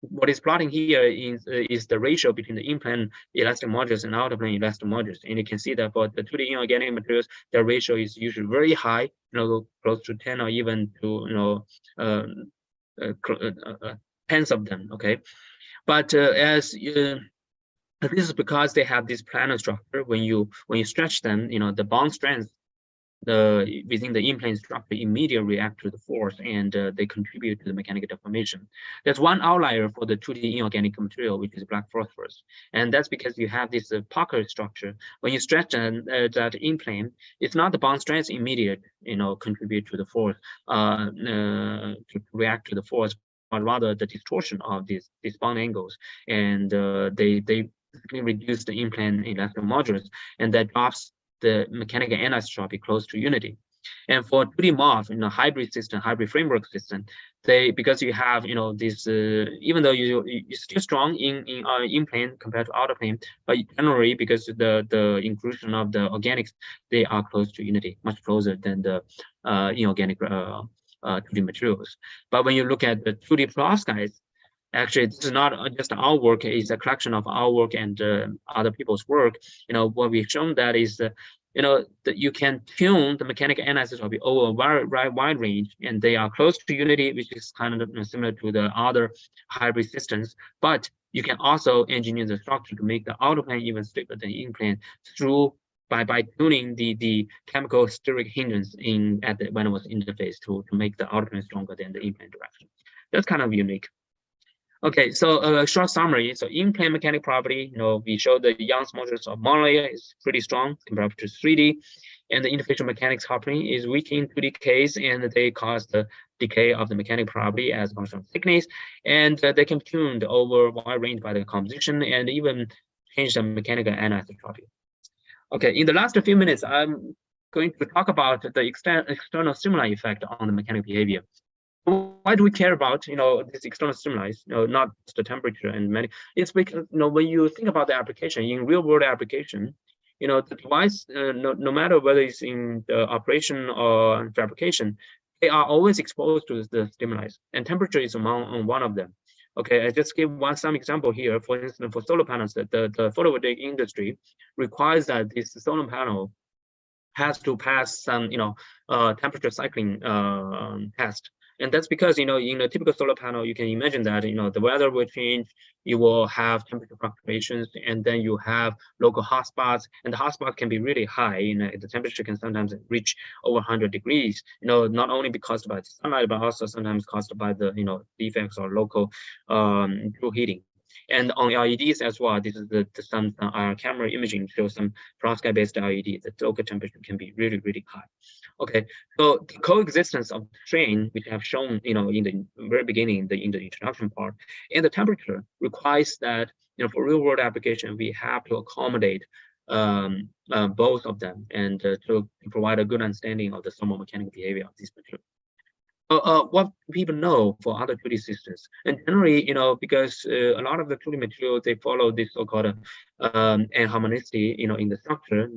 what is plotting here is the ratio between the in-plane elastic modulus and out-of-plane elastic modulus. And you can see that for the 2D inorganic materials, the ratio is usually very high, close to 10 or even to tens of them. Okay, but this is because they have this planar structure. When you stretch them, the bond strength within the in-plane structure immediately react to the force, and they contribute to the mechanical deformation. There's one outlier for the 2D inorganic material, which is black phosphorus, and that's because you have this pocket structure. When you stretch that in-plane, it's not the bond strength immediate, contribute to the force, to react to the force, but rather the distortion of these bond angles, and they reduce the in-plane elastic modulus, and that drops the mechanical anisotropy close to unity. And for 2D MOF, hybrid system, hybrid framework system, because you have this, even though you're still strong in plane compared to outer plane, but generally because the inclusion of the organics, they are close to unity, much closer than the inorganic 2D materials. But when you look at the 2D perovskites, actually, this is not just our work, it's a collection of our work and other people's work. What we've shown that is, that you can tune the mechanical anisotropy over a very wide range, and they are close to unity, which is kind of similar to the other hybrid systems. But you can also engineer the structure to make the outer plane even stiffer than in plane by tuning the chemical steric hindrance at the van der Waals interface to make the outer plane stronger than the in plane direction. That's kind of unique. Okay, so a short summary. So in-plane mechanical property, we showed the Young's modulus of monolayer is pretty strong compared to 3D, and the interfacial mechanics happening is weak in 2D case, and they cause the decay of the mechanical property as a function of thickness, and they can be tuned over a wide range by the composition and even change the mechanical anisotropy. Okay, in the last few minutes, I'm going to talk about the external stimuli effect on the mechanical behavior. Why do we care about this external stimuli, not just the temperature and many? It's because when you think about the application in real world application, the device, no matter whether it's in the operation or fabrication, they are always exposed to the stimuli, and temperature is among one of them. Okay, I just give some example here. For instance, for solar panels, the photovoltaic industry requires that this solar panel has to pass some temperature cycling test. And that's because, in a typical solar panel, you can imagine that, the weather will change, you will have temperature fluctuations, and then you have local hotspots, and the hotspot can be really high. The temperature can sometimes reach over 100 degrees, not only caused by the sunlight, but also sometimes caused by the, defects or local through heating. And on LEDs as well, this is the some camera imaging shows some perovskite based LED. The local temperature can be really, really high. Okay, so the coexistence of the strain, which I have shown, in the very beginning, in the introduction part, and the temperature requires that, for real world application, we have to accommodate both of them, and to provide a good understanding of the thermomechanical behavior of these materials. What people know for other 2D systems, and generally, because a lot of the 2D materials, they follow this so-called anharmonicity, in the structure.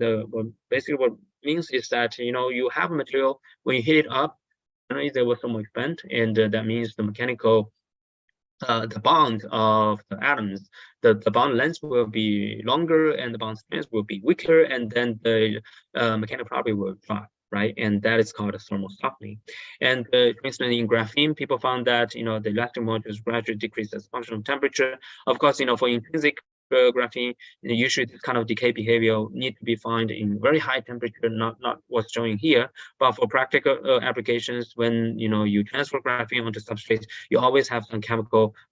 Basically what means is that, you have a material, when you heat it up, generally there was some expand, and that means the mechanical the bond of the atoms, the bond length will be longer and the bond strength will be weaker, and then the mechanical property will drop, right? And that is called a thermal softening. And for instance, in graphene, people found that, the elastic modules gradually decrease as a function of temperature. Of course, for intrinsic graphene, usually this kind of decay behavior need to be found in very high temperature, not what's showing here. But for practical applications, when you transfer graphene onto substrates, you always have some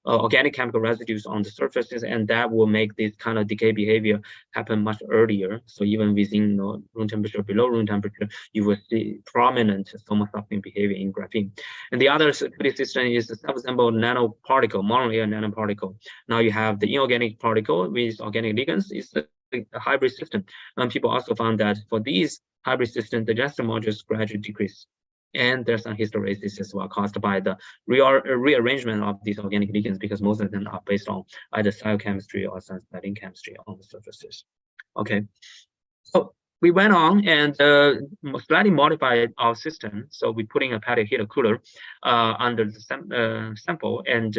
organic chemical residues on the surfaces, and that will make this kind of decay behavior happen much earlier. So even within room temperature, below room temperature, you will see prominent thermal softening behavior in graphene. And the other system is the self-assembled nanoparticle, monolayer nanoparticle. Now you have the inorganic particle with organic ligands. Is a hybrid system. People also found that for these hybrid systems, the elastic modules gradually decrease. And there's some hysteresis as well, caused by the rearrangement of these organic ligands, because most of them are based on either stereochemistry or sunsetting chemistry on the surfaces. Okay, so we went on and slightly modified our system. So we put in a pellet heater cooler under the sample, and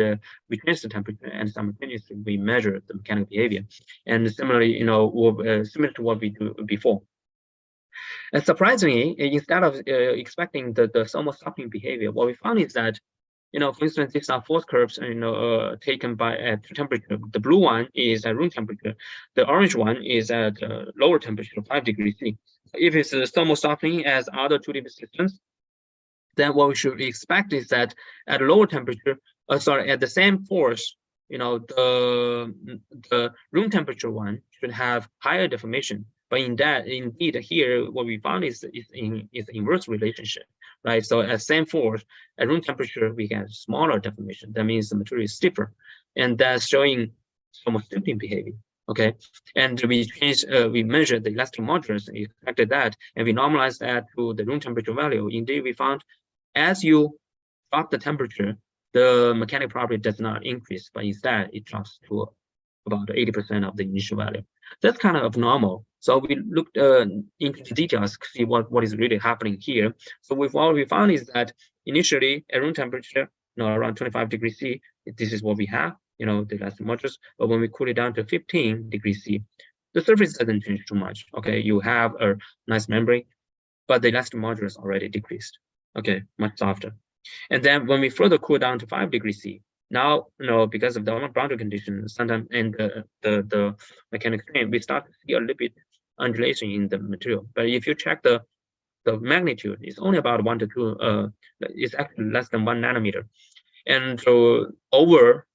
we changed the temperature, and simultaneously we measure the mechanical behavior. And similarly, similar to what we do before. And surprisingly, instead of expecting the thermal softening behavior, what we found is that, for instance, these are force curves, taken at temperature. The blue one is at room temperature. The orange one is at lower temperature, 5 degrees C. If it's thermal softening as other 2D systems, then what we should expect is that at lower temperature, at the same force, the room temperature one should have higher deformation. But indeed, here what we found is inverse relationship, right? So at same force, at room temperature, we get smaller deformation. That means the material is stiffer, and that's showing thermal stifting behavior. Okay, and we measured the elastic modulus, expected that, and we normalized that to the room temperature value. Indeed, we found as you drop the temperature, the mechanical property does not increase, but instead it drops to about 80% of the initial value. That's kind of abnormal. So we looked into the details to see what is really happening here. So what we found is that initially at room temperature, around 25 degrees C, this is what we have, the elastic modulus. But when we cool it down to 15 degrees C, the surface doesn't change too much. Okay, you have a nice membrane, but the elastic modulus already decreased. Okay, much softer. And then when we further cool down to 5 degrees C, now, because of the boundary conditions, sometimes in the mechanical strain, we start to see a little bit undulation in the material. But if you check the magnitude, it's only about 1 to 2. It's actually less than 1 nanometer. And so over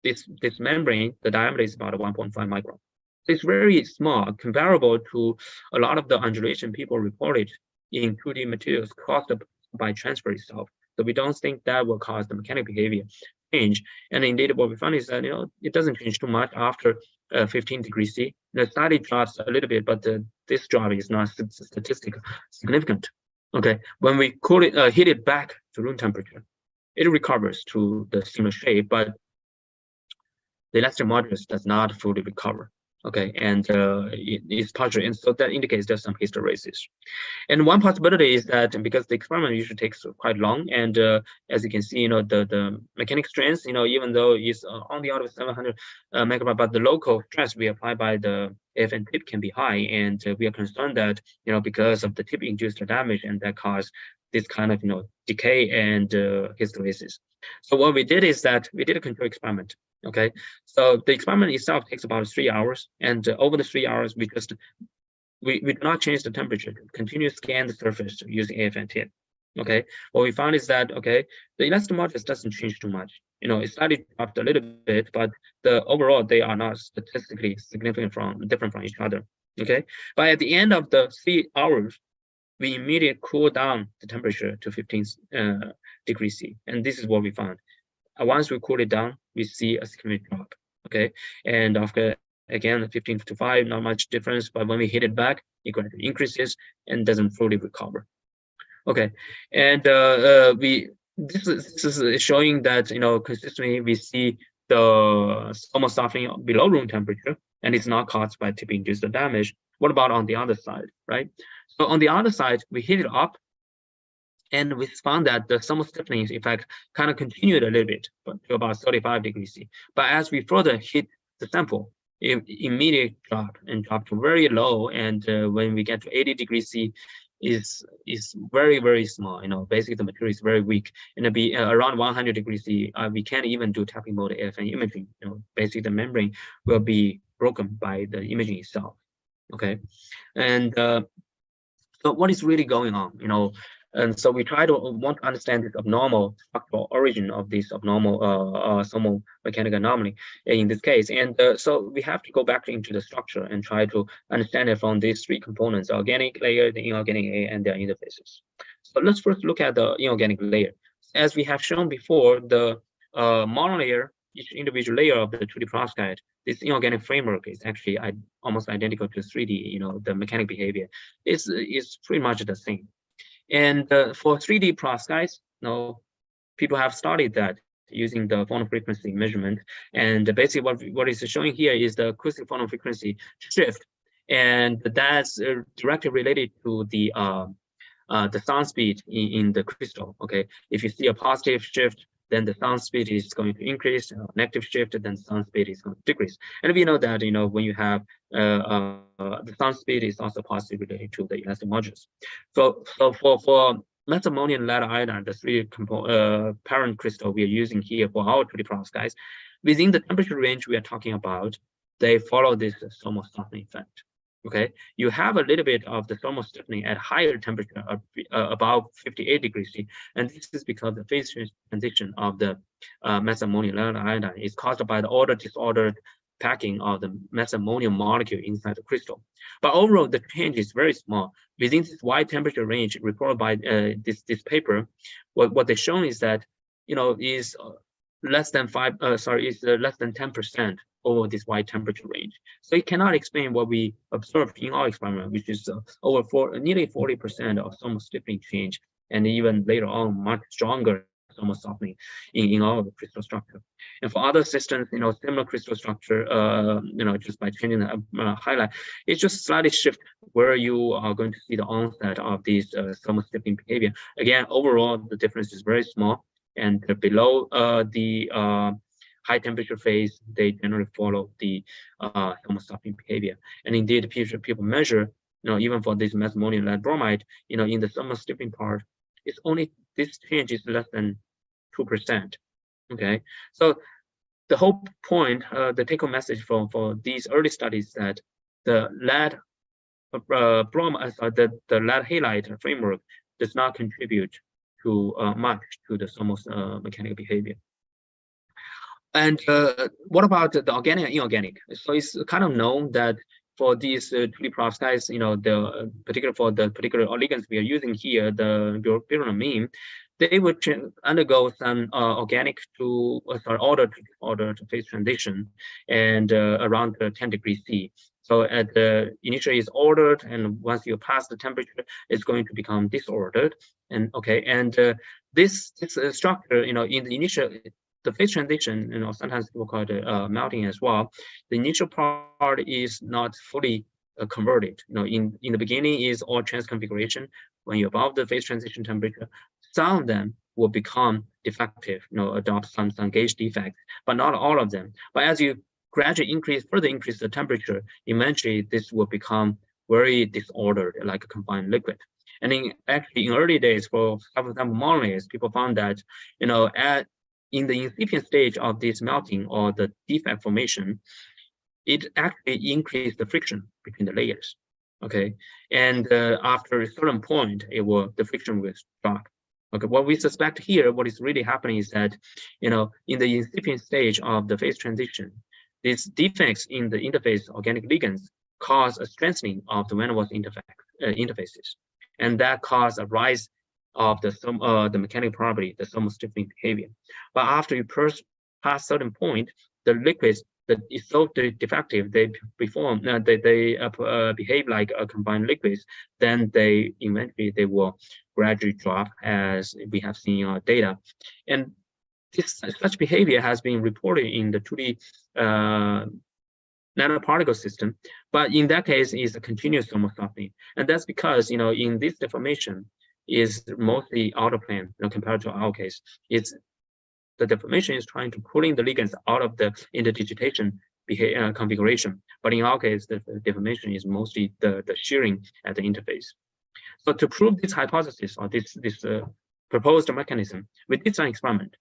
this membrane, the diameter is about 1.5 micron. So it's very small, comparable to a lot of the undulation people reported in 2D materials caused by transfer itself. So we don't think that will cause the mechanical behavior change. And indeed, what we found is that it doesn't change too much after 15 degrees C. The study drops a little bit, but this drop is not statistically significant. Okay, when we cool it, heat it back to room temperature, it recovers to the similar shape, but the elastic modulus does not fully recover. Okay, and it's partially, and so that indicates there's some hysteresis. And one possibility is that because the experiment usually takes quite long, and as you can see, the mechanical strength, even though it's on the order of 700 megabar, but the local stress we apply by the AFN tip can be high, and we are concerned that because of the tip-induced damage, and that cause this kind of decay and hysteresis. So what we did is that we did a control experiment. Okay, so the experiment itself takes about 3 hours, and over the 3 hours, we do not change the temperature. Continue to scan the surface using AFN tip. Okay, what we found is that, okay, the elastic modulus doesn't change too much. It slightly dropped a little bit, but overall they are not statistically significant different from each other. Okay, but at the end of the 3 hours, we immediately cool down the temperature to 15 degrees C, and this is what we found. Once we cool it down, we see a significant drop. Okay, and after again 15 to 5, not much difference, but when we hit it back, it gradually increases and doesn't fully recover. Okay, and this is showing that consistently we see the thermal softening below room temperature, and it's not caused by tip-induced damage. What about on the other side, right? So on the other side, we heat it up, and we found that the thermal stiffening effect kind of continued a little bit, but to about 35 degrees C. But as we further heat the sample, it immediately dropped to very low, and when we get to 80 degrees C, is very, very small. Basically the material is very weak, and it'll be around 100 degrees C. We can't even do tapping mode AFM imaging. Basically the membrane will be broken by the imaging itself. Okay, and so what is really going on? And so we want to understand this abnormal structural origin of this abnormal thermal mechanical anomaly in this case. And so we have to go back into the structure and try to understand it from these 3 components: the organic layer, the inorganic layer, and their interfaces. So let's first look at the inorganic layer. As we have shown before, the monolayer, each individual layer of the 2D perovskite, this inorganic framework is actually almost identical to 3D. The mechanical behavior is pretty much the same. And for 3D perovskites, people have studied that using the phonon frequency measurement. And basically what is showing here is the acoustic phonon frequency shift. And that's directly related to the sound speed in the crystal. Okay, if you see a positive shift, then the sound speed is going to increase. Negative shift, then sound speed is going to decrease. And we know that when you have the sound speed is also positively related to the elastic modulus. So for methylammonium lead iodide, the 3 parent crystal we are using here for our 2D perovskites, within the temperature range we are talking about, they follow this thermal softening effect. Okay, you have a little bit of the thermal stiffening at higher temperature, about 58 degrees C, and this is because the phase transition of the methylammonium lead iodide is caused by the disordered packing of the methylammonium molecule inside the crystal. But overall, the change is very small. Within this wide temperature range reported by this paper, what they've shown is that is less than 10% over this wide temperature range. So it cannot explain what we observed in our experiment, which is nearly 40% of thermal stiffening change, and even later on much stronger thermal softening in our crystal structure. And for other systems, similar crystal structure, just by changing the highlight, it just slightly shift where you are going to see the onset of these thermal stiffening behavior. Again, overall, the difference is very small. And below the high temperature phase, they generally follow the thermal softening behavior. And indeed, people measure, even for this methylammonium lead bromide, in the thermal stiffening part, it's only this change is less than 2%. Okay, so the whole point, the take-home message for these early studies, that the lead the lead halide framework does not contribute to much to the thermal mechanical behavior. And what about the organic and inorganic? So it's kind of known that for these 2D perovskites, the particular ligands we are using here, the pyramine, they would undergo some organic to order to phase transition, and around 10 degrees C. So at the initially is ordered, and once you pass the temperature, it's going to become disordered. And this structure, in the initial, the phase transition, sometimes people call it melting as well. The initial part is not fully converted. In the beginning is all transconfiguration. When you're above the phase transition temperature, some of them will become defective, adopt some gauge defects, but not all of them. But as you gradually further increase the temperature, eventually this will become very disordered, like a confined liquid. And in early days, for example, monolayers, people found that, in the incipient stage of this melting or the defect formation, it actually increased the friction between the layers. Okay, and after a certain point, the friction will drop. Okay, what we suspect here, what is really happening is that, in the incipient stage of the phase transition, these defects in the interface organic ligands cause a strengthening of the van der Waals interfaces, and that cause a rise of the mechanical property, the thermal stiffening behavior. But after you pass certain point, the liquids that is so defective, they behave like a combined liquids. Then eventually they will gradually drop, as we have seen in our data. And such behavior has been reported in the 2D nanoparticle system, but in that case is a continuous thermal softening, and that's because in this deformation is mostly outer plane compared to our case. The deformation is trying to pulling the ligands out of the interdigitation configuration, but in our case the deformation is mostly the shearing at the interface. So to prove this hypothesis or this proposed mechanism, we did some experiment.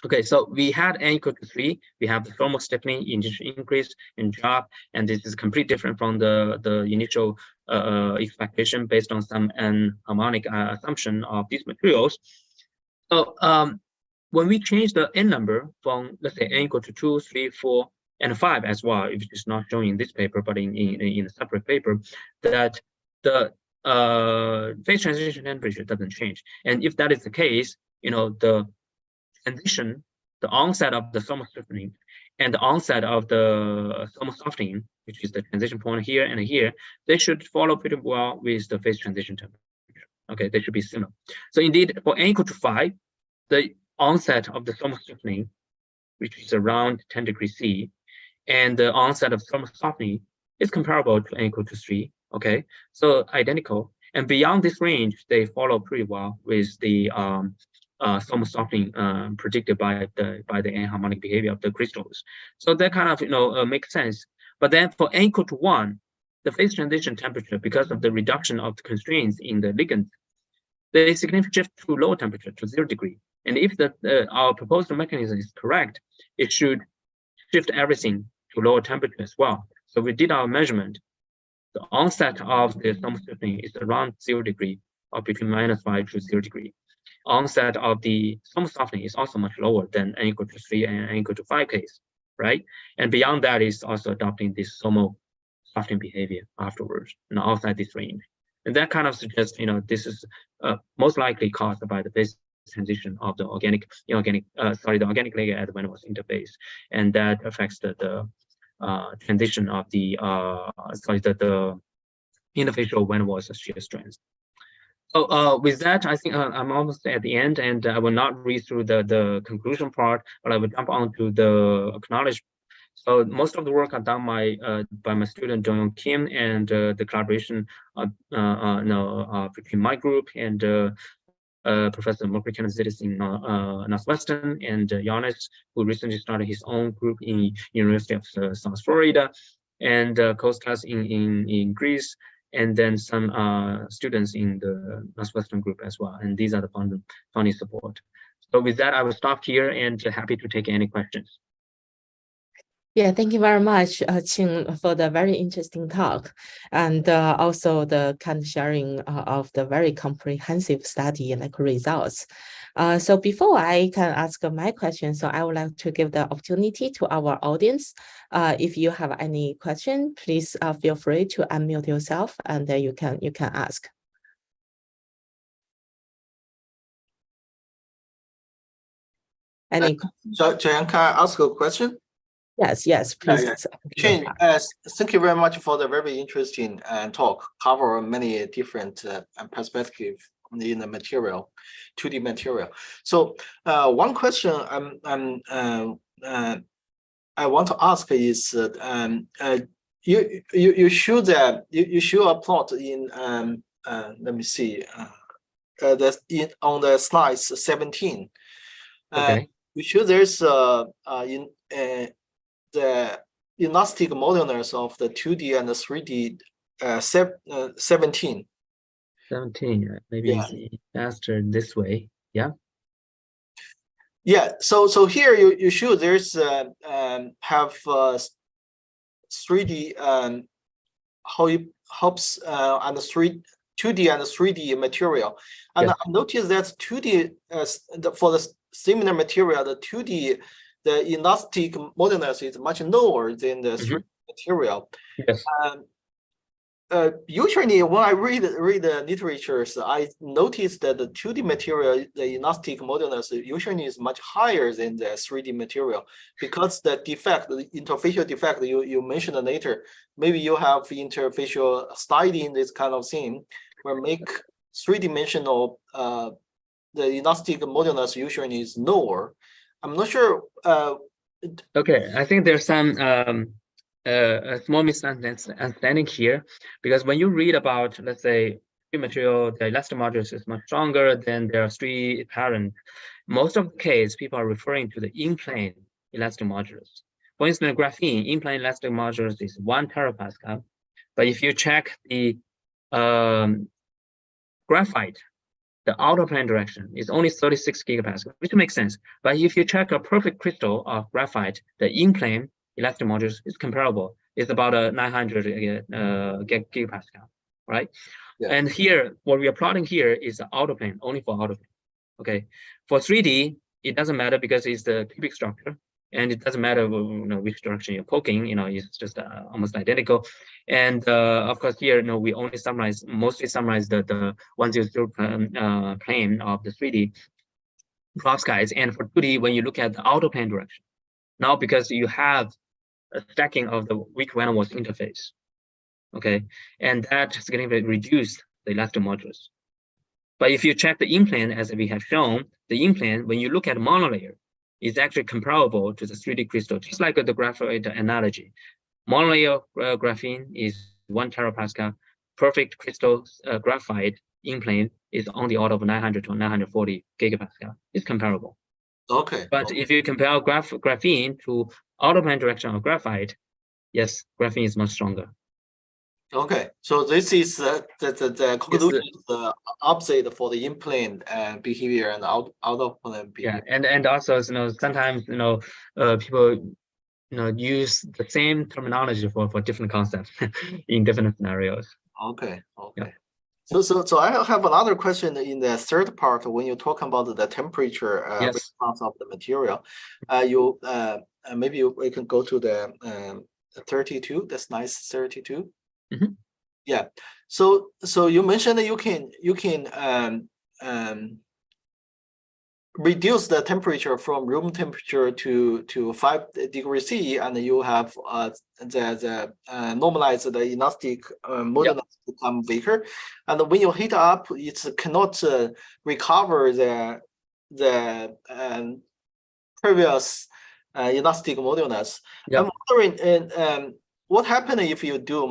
Okay, so we had n equal to 3. We have the thermal stiffening initial increase and drop, and this is completely different from the initial expectation based on some harmonic assumption of these materials. So when we change the n number from, let's say, n equal to 2, 3, 4, and 5 as well, if it's not shown in this paper, but in a separate paper, that the phase transition temperature doesn't change. And if that is the case, the transition, the onset of the thermal stiffening and the onset of the thermal softening, which is the transition point here and here, they should follow pretty well with the phase transition temperature. Okay, they should be similar. So indeed, for n equal to 5, the onset of the thermal stiffening, which is around 10 degrees C, and the onset of thermal softening is comparable to n equal to 3. Okay, so identical. And beyond this range, they follow pretty well with the thermal softening predicted by the anharmonic behavior of the crystals. So that kind of makes sense. But then for n equal to 1, the phase transition temperature, because of the reduction of the constraints in the ligand, they significantly shift to lower temperature, to 0 degree. And if our proposed mechanism is correct, it should shift everything to lower temperature as well. So we did our measurement. The onset of the thermal stiffening is around 0 degree, or between -5 to 0 degree. Onset of the thermal softening is also much lower than n equal to 3 and n equal to 5 case, right? And beyond that is also adopting this thermal softening behavior afterwards, outside this range. And that kind of suggests, this is most likely caused by the phase transition of the organic ligand at the van der Waals interface, and that affects the transition of the interfacial van der Waals shear strength. So with that, I think I'm almost at the end, and I will not read through the conclusion part, but I will jump on to the acknowledge. So most of the work are done by my student Dong Kim, and the collaboration between my group and Professor Mercury Canisitis in Northwestern, and Giannis, who recently started his own group in University of South Florida, and Kostas in Greece, and then some students in the Northwestern group as well. And these are the funding support. So with that, I will stop here and happy to take any questions. Yeah, thank you very much, Qing, for the very interesting talk, and also the kind of sharing of the very comprehensive study like results. So before I can ask my question, so I would like to give the opportunity to our audience. If you have any question, please feel free to unmute yourself, and you can ask. Any? So, Joanne, can I ask a question? Yes, please. Qing, thank you very much for the very interesting talk, cover many different perspectives in the material, 2D material. So one question I want to ask is you show that you show a plot in let me see on the slides 17. Okay. You show there's in the elastic modulus of the 2D and the 3D 17. 17, maybe it's faster this way. Yeah. Yeah. So here you show there's have 3D how it helps and 2D and 3D material. And Yes. I noticed that 2D, for the similar material, the 2D, the elastic modulus is much lower than the 3D material. Yes. Usually when I read the literatures, I noticed that the 2D material, the elastic modulus usually is much higher than the 3D material, because the defect, the interfacial defect you mentioned later, maybe you have interfacial styling, this kind of thing, where make three-dimensional the elastic modulus usually is lower. I'm not sure. Okay, I think there's some a small misunderstanding here, because when you read about, let's say, material, the elastic modulus is much stronger than their three parent. Most of the case, people are referring to the in-plane elastic modulus. For instance, graphene in-plane elastic modulus is 1 terapascal, but if you check the graphite, the outer plane direction is only 36 gigapascal, which makes sense. But if you check a perfect crystal of graphite, the in-plane elastic modulus is comparable. It's about 900 gigapascal, right? Yeah. And here, what we are plotting here is the outer plane, only for outer plane. Okay. For 3D, it doesn't matter because it's the cubic structure, and it doesn't matter which direction you're poking. It's just almost identical. And of course, here, we only mostly summarize the 100 plane of the 3D perovskites. And for 2D, when you look at the outer plane direction, now because you have a stacking of the weak van der Waals interface, okay, and that significantly reduced the elastic modulus. But if you check the in-plane, as we have shown, the in-plane, when you look at monolayer, is actually comparable to the 3D crystal, just like the graphite analogy. Monolayer graphene is 1 terapascal. Perfect crystal graphite in-plane is on the order of 900 to 940 gigapascal. It's comparable. Okay. But if you compare graphene to outer plane direction of graphite, yes, graphene is much stronger. Okay, so this is the conclusion is the opposite for the in-plane behavior and out of plane behavior. Yeah, and also sometimes people use the same terminology for different concepts in different scenarios. Okay. Yeah. So I have another question in the third part when you talk about the temperature Yes. response of the material. Maybe we can go to the 32. That's nice 32. Yeah. So you mentioned that you can reduce the temperature from room temperature to 5 degrees C, and you have the normalize the elastic modulus become weaker, and when you heat up, it cannot recover the previous elastic modulus. I'm wondering, what happens if you do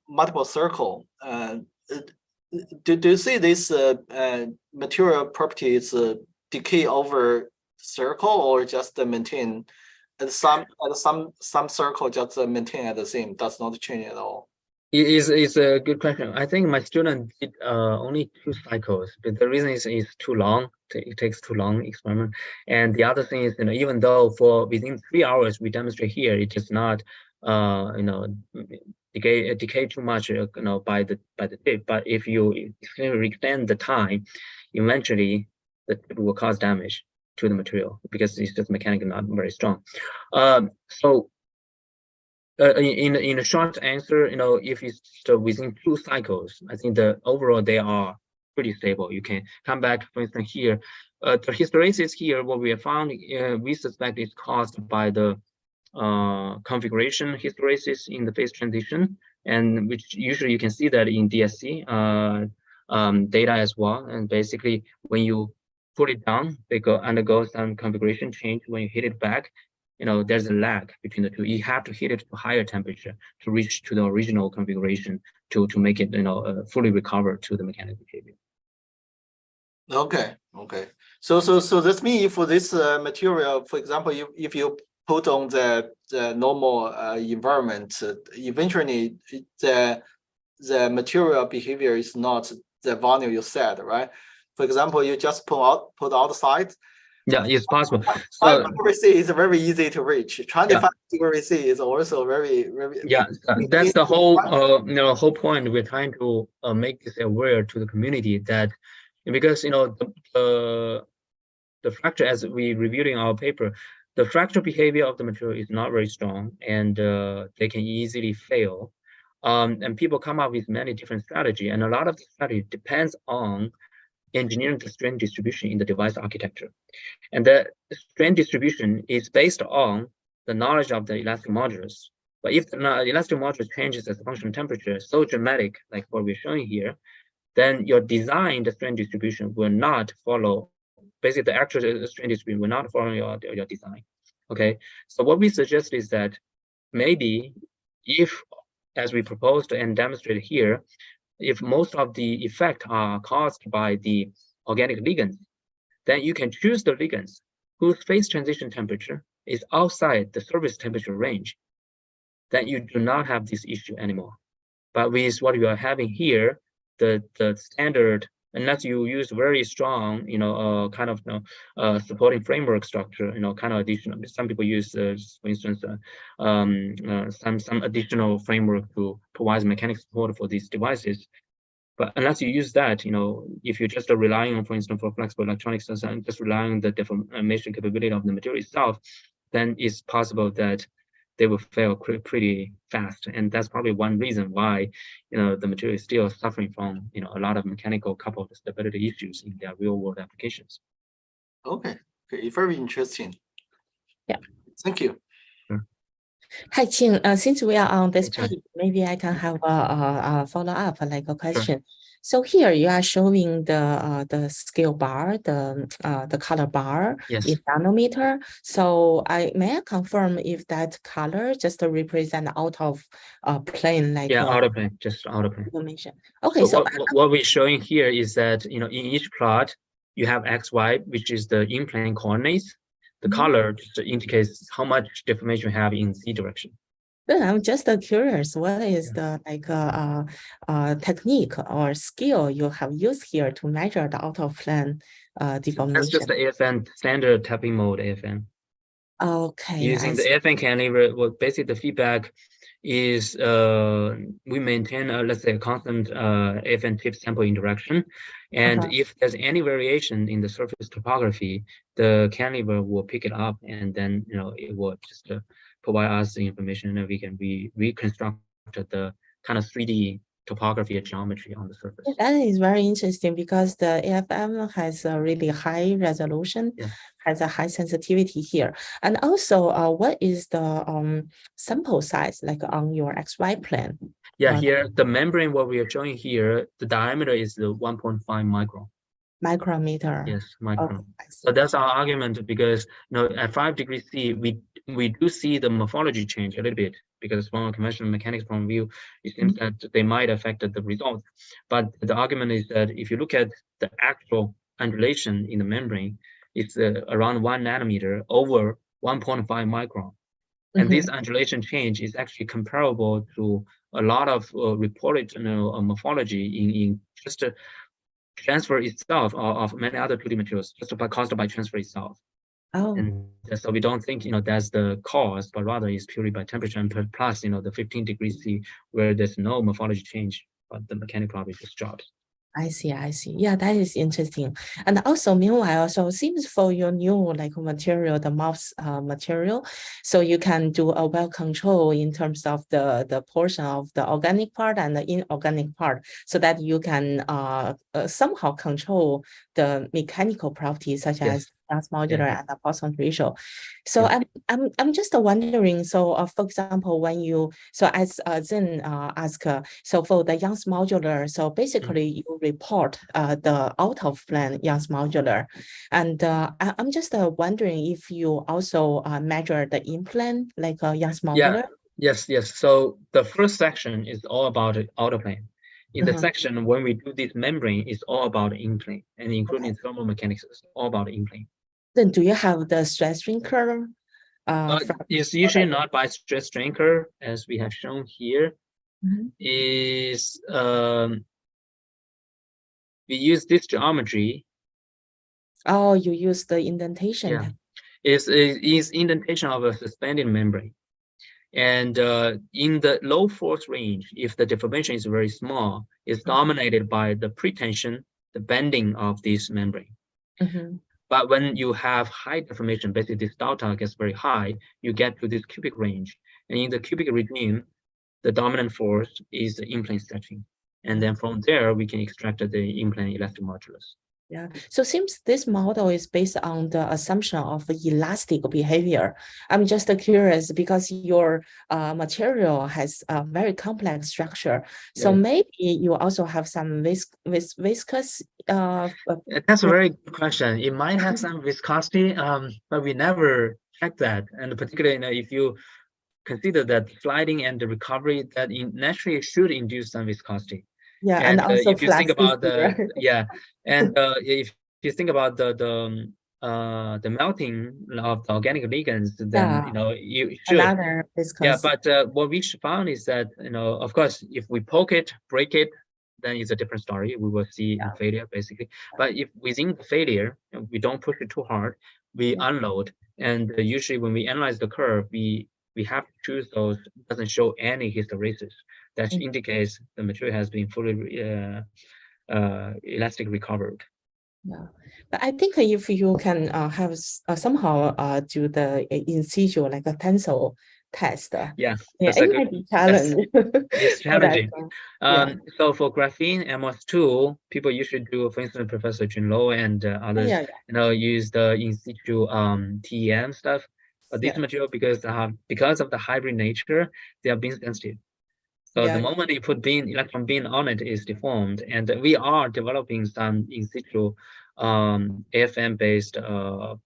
multiple circle? Do you see this material properties decay over circle, or just maintain at some circle, just maintain at the same, does not change at all? It's a good question. I think my student did only 2 cycles, but the reason is it's too long. It takes too long experiment. And the other thing is, even though for within 3 hours we demonstrate here, it is not decay too much by the tip. But if you extend the time, eventually the tip will cause damage to the material because it's just mechanically not very strong. So in a short answer, if it's within 2 cycles, I think overall they are pretty stable. You can come back, for instance, here. The hysteresis here, what we have found, we suspect is caused by the configuration hysteresis in the phase transition, and which usually you can see that in DSC data as well. And basically, when you put it down, they undergo some configuration change. When you hit it back, there's a lag between the two. You have to hit it to higher temperature to reach to the original configuration to make it fully recover to the mechanical behavior. Okay. So that means for this material, for example, if you put on the normal environment, eventually the material behavior is not the volume you said, right? For example, you just put outside, Yeah, it's possible. 5 So degrees C is very easy to reach. 25 yeah, degrees C is also very, very. yeah, that's the whole whole point. We're trying to make this aware to the community that because the fracture, as we reviewed in our paper, the fracture behavior of the material is not very strong, and they can easily fail. And people come up with many different strategies, and a lot of the strategy depends on engineering the strain distribution in the device architecture. And the strain distribution is based on the knowledge of the elastic modulus. But if the elastic modulus changes as a function of temperature so dramatic, like what we're showing here, then your design, the strain distribution, will not follow. Basically, the actual strain distribution will not follow your design. Okay, so what we suggest is that maybe if, as we proposed and demonstrated here, if most of the effect are caused by the organic ligands, then you can choose the ligands whose phase transition temperature is outside the surface temperature range. Then you do not have this issue anymore. But with what you are having here, the standard, unless you use very strong, kind of supporting framework structure, kind of additional. Some people use, for instance, some additional framework to provide mechanical support for these devices. But unless you use that, if you're just relying on, for instance, for flexible electronics and just relying on the deformation capability of the material itself, then it's possible that they will fail pretty fast. And that's probably one reason why, the material is still suffering from, a lot of mechanical coupled stability issues in their real world applications. Okay, very interesting. Yeah. Thank you. Hi, Qing. Since we are on this Okay. page, maybe I can have a follow up, like a question. Sure. So here you are showing the scale bar, the color bar Yes. in nanometer. So may I confirm if that color just represent out of plane, like out of plane, just out of plane. Information. Okay, so what we're showing here is that in each plot you have XY, which is the in-plane coordinates. The color just indicates how much deformation you have in Z direction. Then I'm just curious, what is the technique or skill you have used here to measure the out of plane deformation? That's just the AFN standard tapping mode AFN. Okay. Using the AFN cantilever, well, basically the feedback is we maintain let's say a constant AFN tip sample interaction, and if there's any variation in the surface topography, the cantilever will pick it up, and then it will just provide us the information, and we can reconstruct the kind of 3D topography and geometry on the surface. That is very interesting because the AFM has a really high resolution, has a high sensitivity here. And also, what is the sample size like on your XY plane? Yeah, here the membrane, what we are showing here, the diameter is the 1.5 micron. Micrometer. Yes, micron. So that's our argument, because at 5 degrees C, we do see the morphology change a little bit, because from a conventional mechanics point of view, it seems that they might affect the results. But the argument is that if you look at the actual undulation in the membrane, it's around 1 nanometer over 1.5 micron. And this undulation change is actually comparable to a lot of reported morphology in just transfer itself of many other 2D materials, just caused by transfer itself. And so we don't think that's the cause, but rather it's purely by temperature, and plus the 15 degrees C where there's no morphology change, but the mechanical property just drops. I see. Yeah, that is interesting. And also, meanwhile, so seems for your new material, the mouse material, so you can do a well control in terms of the portion of the organic part and the inorganic part, so that you can somehow control the mechanical properties such as mass modular and the Poisson ratio. So I'm just wondering. So for example, when you as Zen asked, so for the Young's modular, so basically you report the out of plane Young's modular, and I'm just wondering if you also measure the in plane like Young's modular. Yes. So the first section is all about out of plane. In the section when we do this membrane, it's all about in plane, and including thermal mechanics, it's all about in plane. Then do you have the stress strain curve? It's usually not by stress strain curve, as we have shown here. Is we use this geometry Oh, you use the indentation. Yeah, is indentation of a suspended membrane. And in the low force range, if the deformation is very small, it's dominated by the pretension, the bending of this membrane. But when you have high deformation, basically this delta gets very high, you get to this cubic range. And in the cubic regime, the dominant force is the in-plane stretching. And then from there, we can extract the in-plane elastic modulus. Yeah, so seems this model is based on the assumption of elastic behavior. I'm just curious because your material has a very complex structure. So maybe you also have some viscous. That's a very good question. It might have some viscosity, but we never checked that. And particularly, if you consider that sliding and the recovery, that naturally should induce some viscosity. Yeah, and also if you think about if you think about the melting of the organic ligands, then you should. Another viscosity. But what we found is that of course, if we poke it, break it, then it's a different story. We will see failure basically. But if within the failure, we don't push it too hard, we unload, and usually when we analyze the curve, we have to choose those doesn't show any hysteresis. That indicates the material has been fully elastic recovered. Yeah, but I think if you can have somehow do the in situ like a tensile test, it might be challenging. It's challenging. So for graphene MS2, people usually do, for instance, Professor Jun Lo and others, use the in situ TEM stuff. But this material, because of the hybrid nature, they are beam sensitive. So the moment you put electron beam on it, is deformed. And we are developing some in situ AFM based in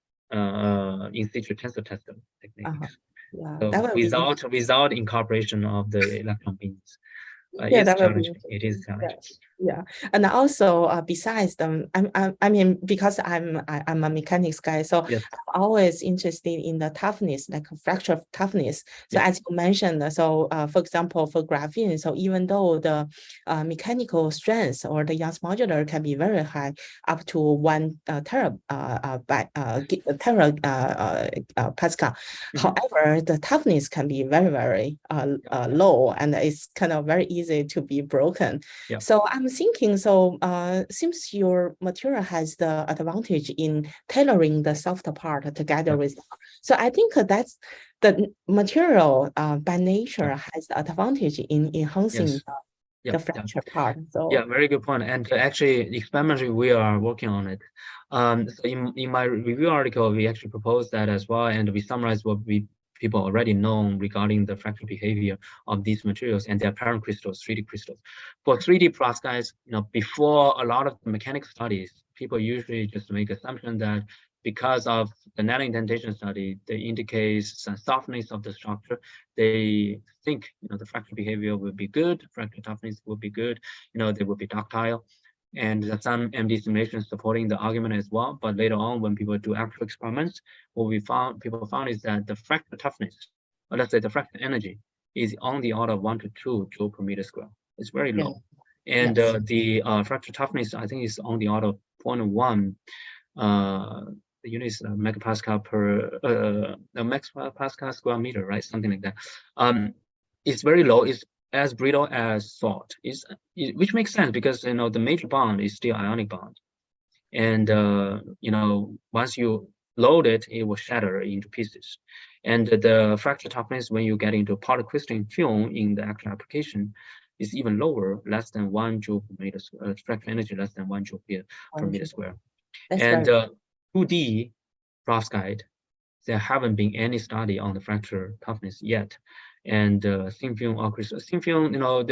situ tensor tester techniques. So without incorporation of the electron beams. It's challenging. It is challenging. Yeah, and also besides them, I mean, because I'm a mechanics guy, so I'm always interested in the toughness, like fracture toughness. So as you mentioned, so for example, for graphene, so even though the mechanical strength or the Young's modular can be very high, up to 1 Pascal. However, the toughness can be very, very low, and it's kind of very easy to be broken. So I'm thinking, so seems your material has the advantage in tailoring the soft part together with. So I think that's the material by nature has the advantage in enhancing the fracture part. So very good point. And actually, experimentally, we are working on it. So in my review article, we actually proposed that as well, and we summarized what people already know regarding the fracture behavior of these materials and their parent crystals, 3D crystals. For 3D perovskites, before a lot of the mechanics studies, people usually just make assumption that because of the nano indentation study, they indicate some softness of the structure. They think the fracture behavior will be good, fracture toughness will be good, they will be ductile. And there's some MD simulations supporting the argument as well. But later on, when people do actual experiments, what people found is that the fracture toughness, or let's say the fracture energy, is on the order of 1 to 2 joule per meter square. It's very low. And the fracture toughness, I think, is on the order of 0.1. The unit is megapascal per megapascal square meter, right? Something like that. It's very low. It's as brittle as salt, which makes sense because the major bond is still ionic bond, and once you load it, it will shatter into pieces. And the fracture toughness when you get into polycrystalline film in the actual application is even lower, less than 1 joule per meter. Fracture energy less than 1 joule per meter square. And 2D perovskite, there haven't been any study on the fracture toughness yet. And thin film or crystal thin film, I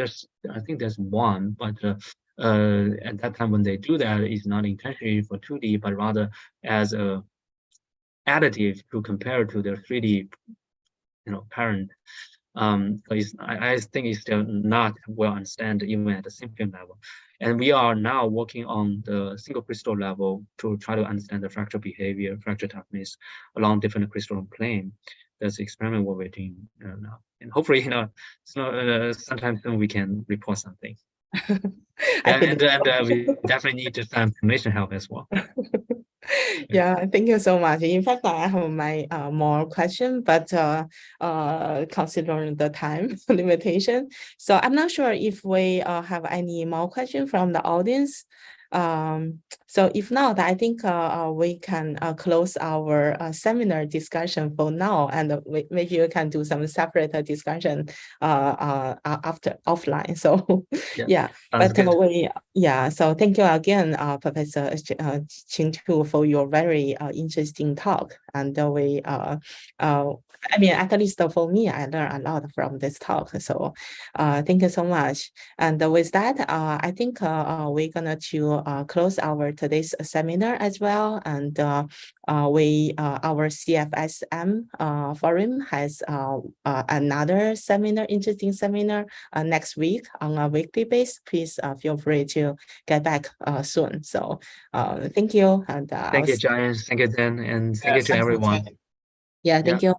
think there's one, but at that time when they do that, it's not intentionally for 2D, but rather as a additive to compare to their 3D, parent. So I think it's still not well understood even at the thin film level. And we are now working on the single crystal level to try to understand the fracture behavior, fracture toughness along different crystal plane. That's the experiment what we're doing now. And hopefully, sometime soon we can report something. And we definitely need some information help as well. Yeah, thank you so much. In fact, I have my more question, but considering the time limitation, so I'm not sure if we have any more question from the audience. So if not, I think we can close our seminar discussion for now, and maybe we can do some separate discussion after offline. So yeah, Sounds but good. so thank you again, Professor Qing for your very interesting talk, and I mean, at least for me, I learned a lot from this talk. So thank you so much. And with that, I think we're gonna close our today's seminar as well. And our CFSM forum has another seminar, interesting seminar next week on a weekly basis. Please feel free to get back soon. So thank you. And Thank you, Giants. Thank you, Dan, and thank you to Thanks for everyone. attending. Yeah, thank you.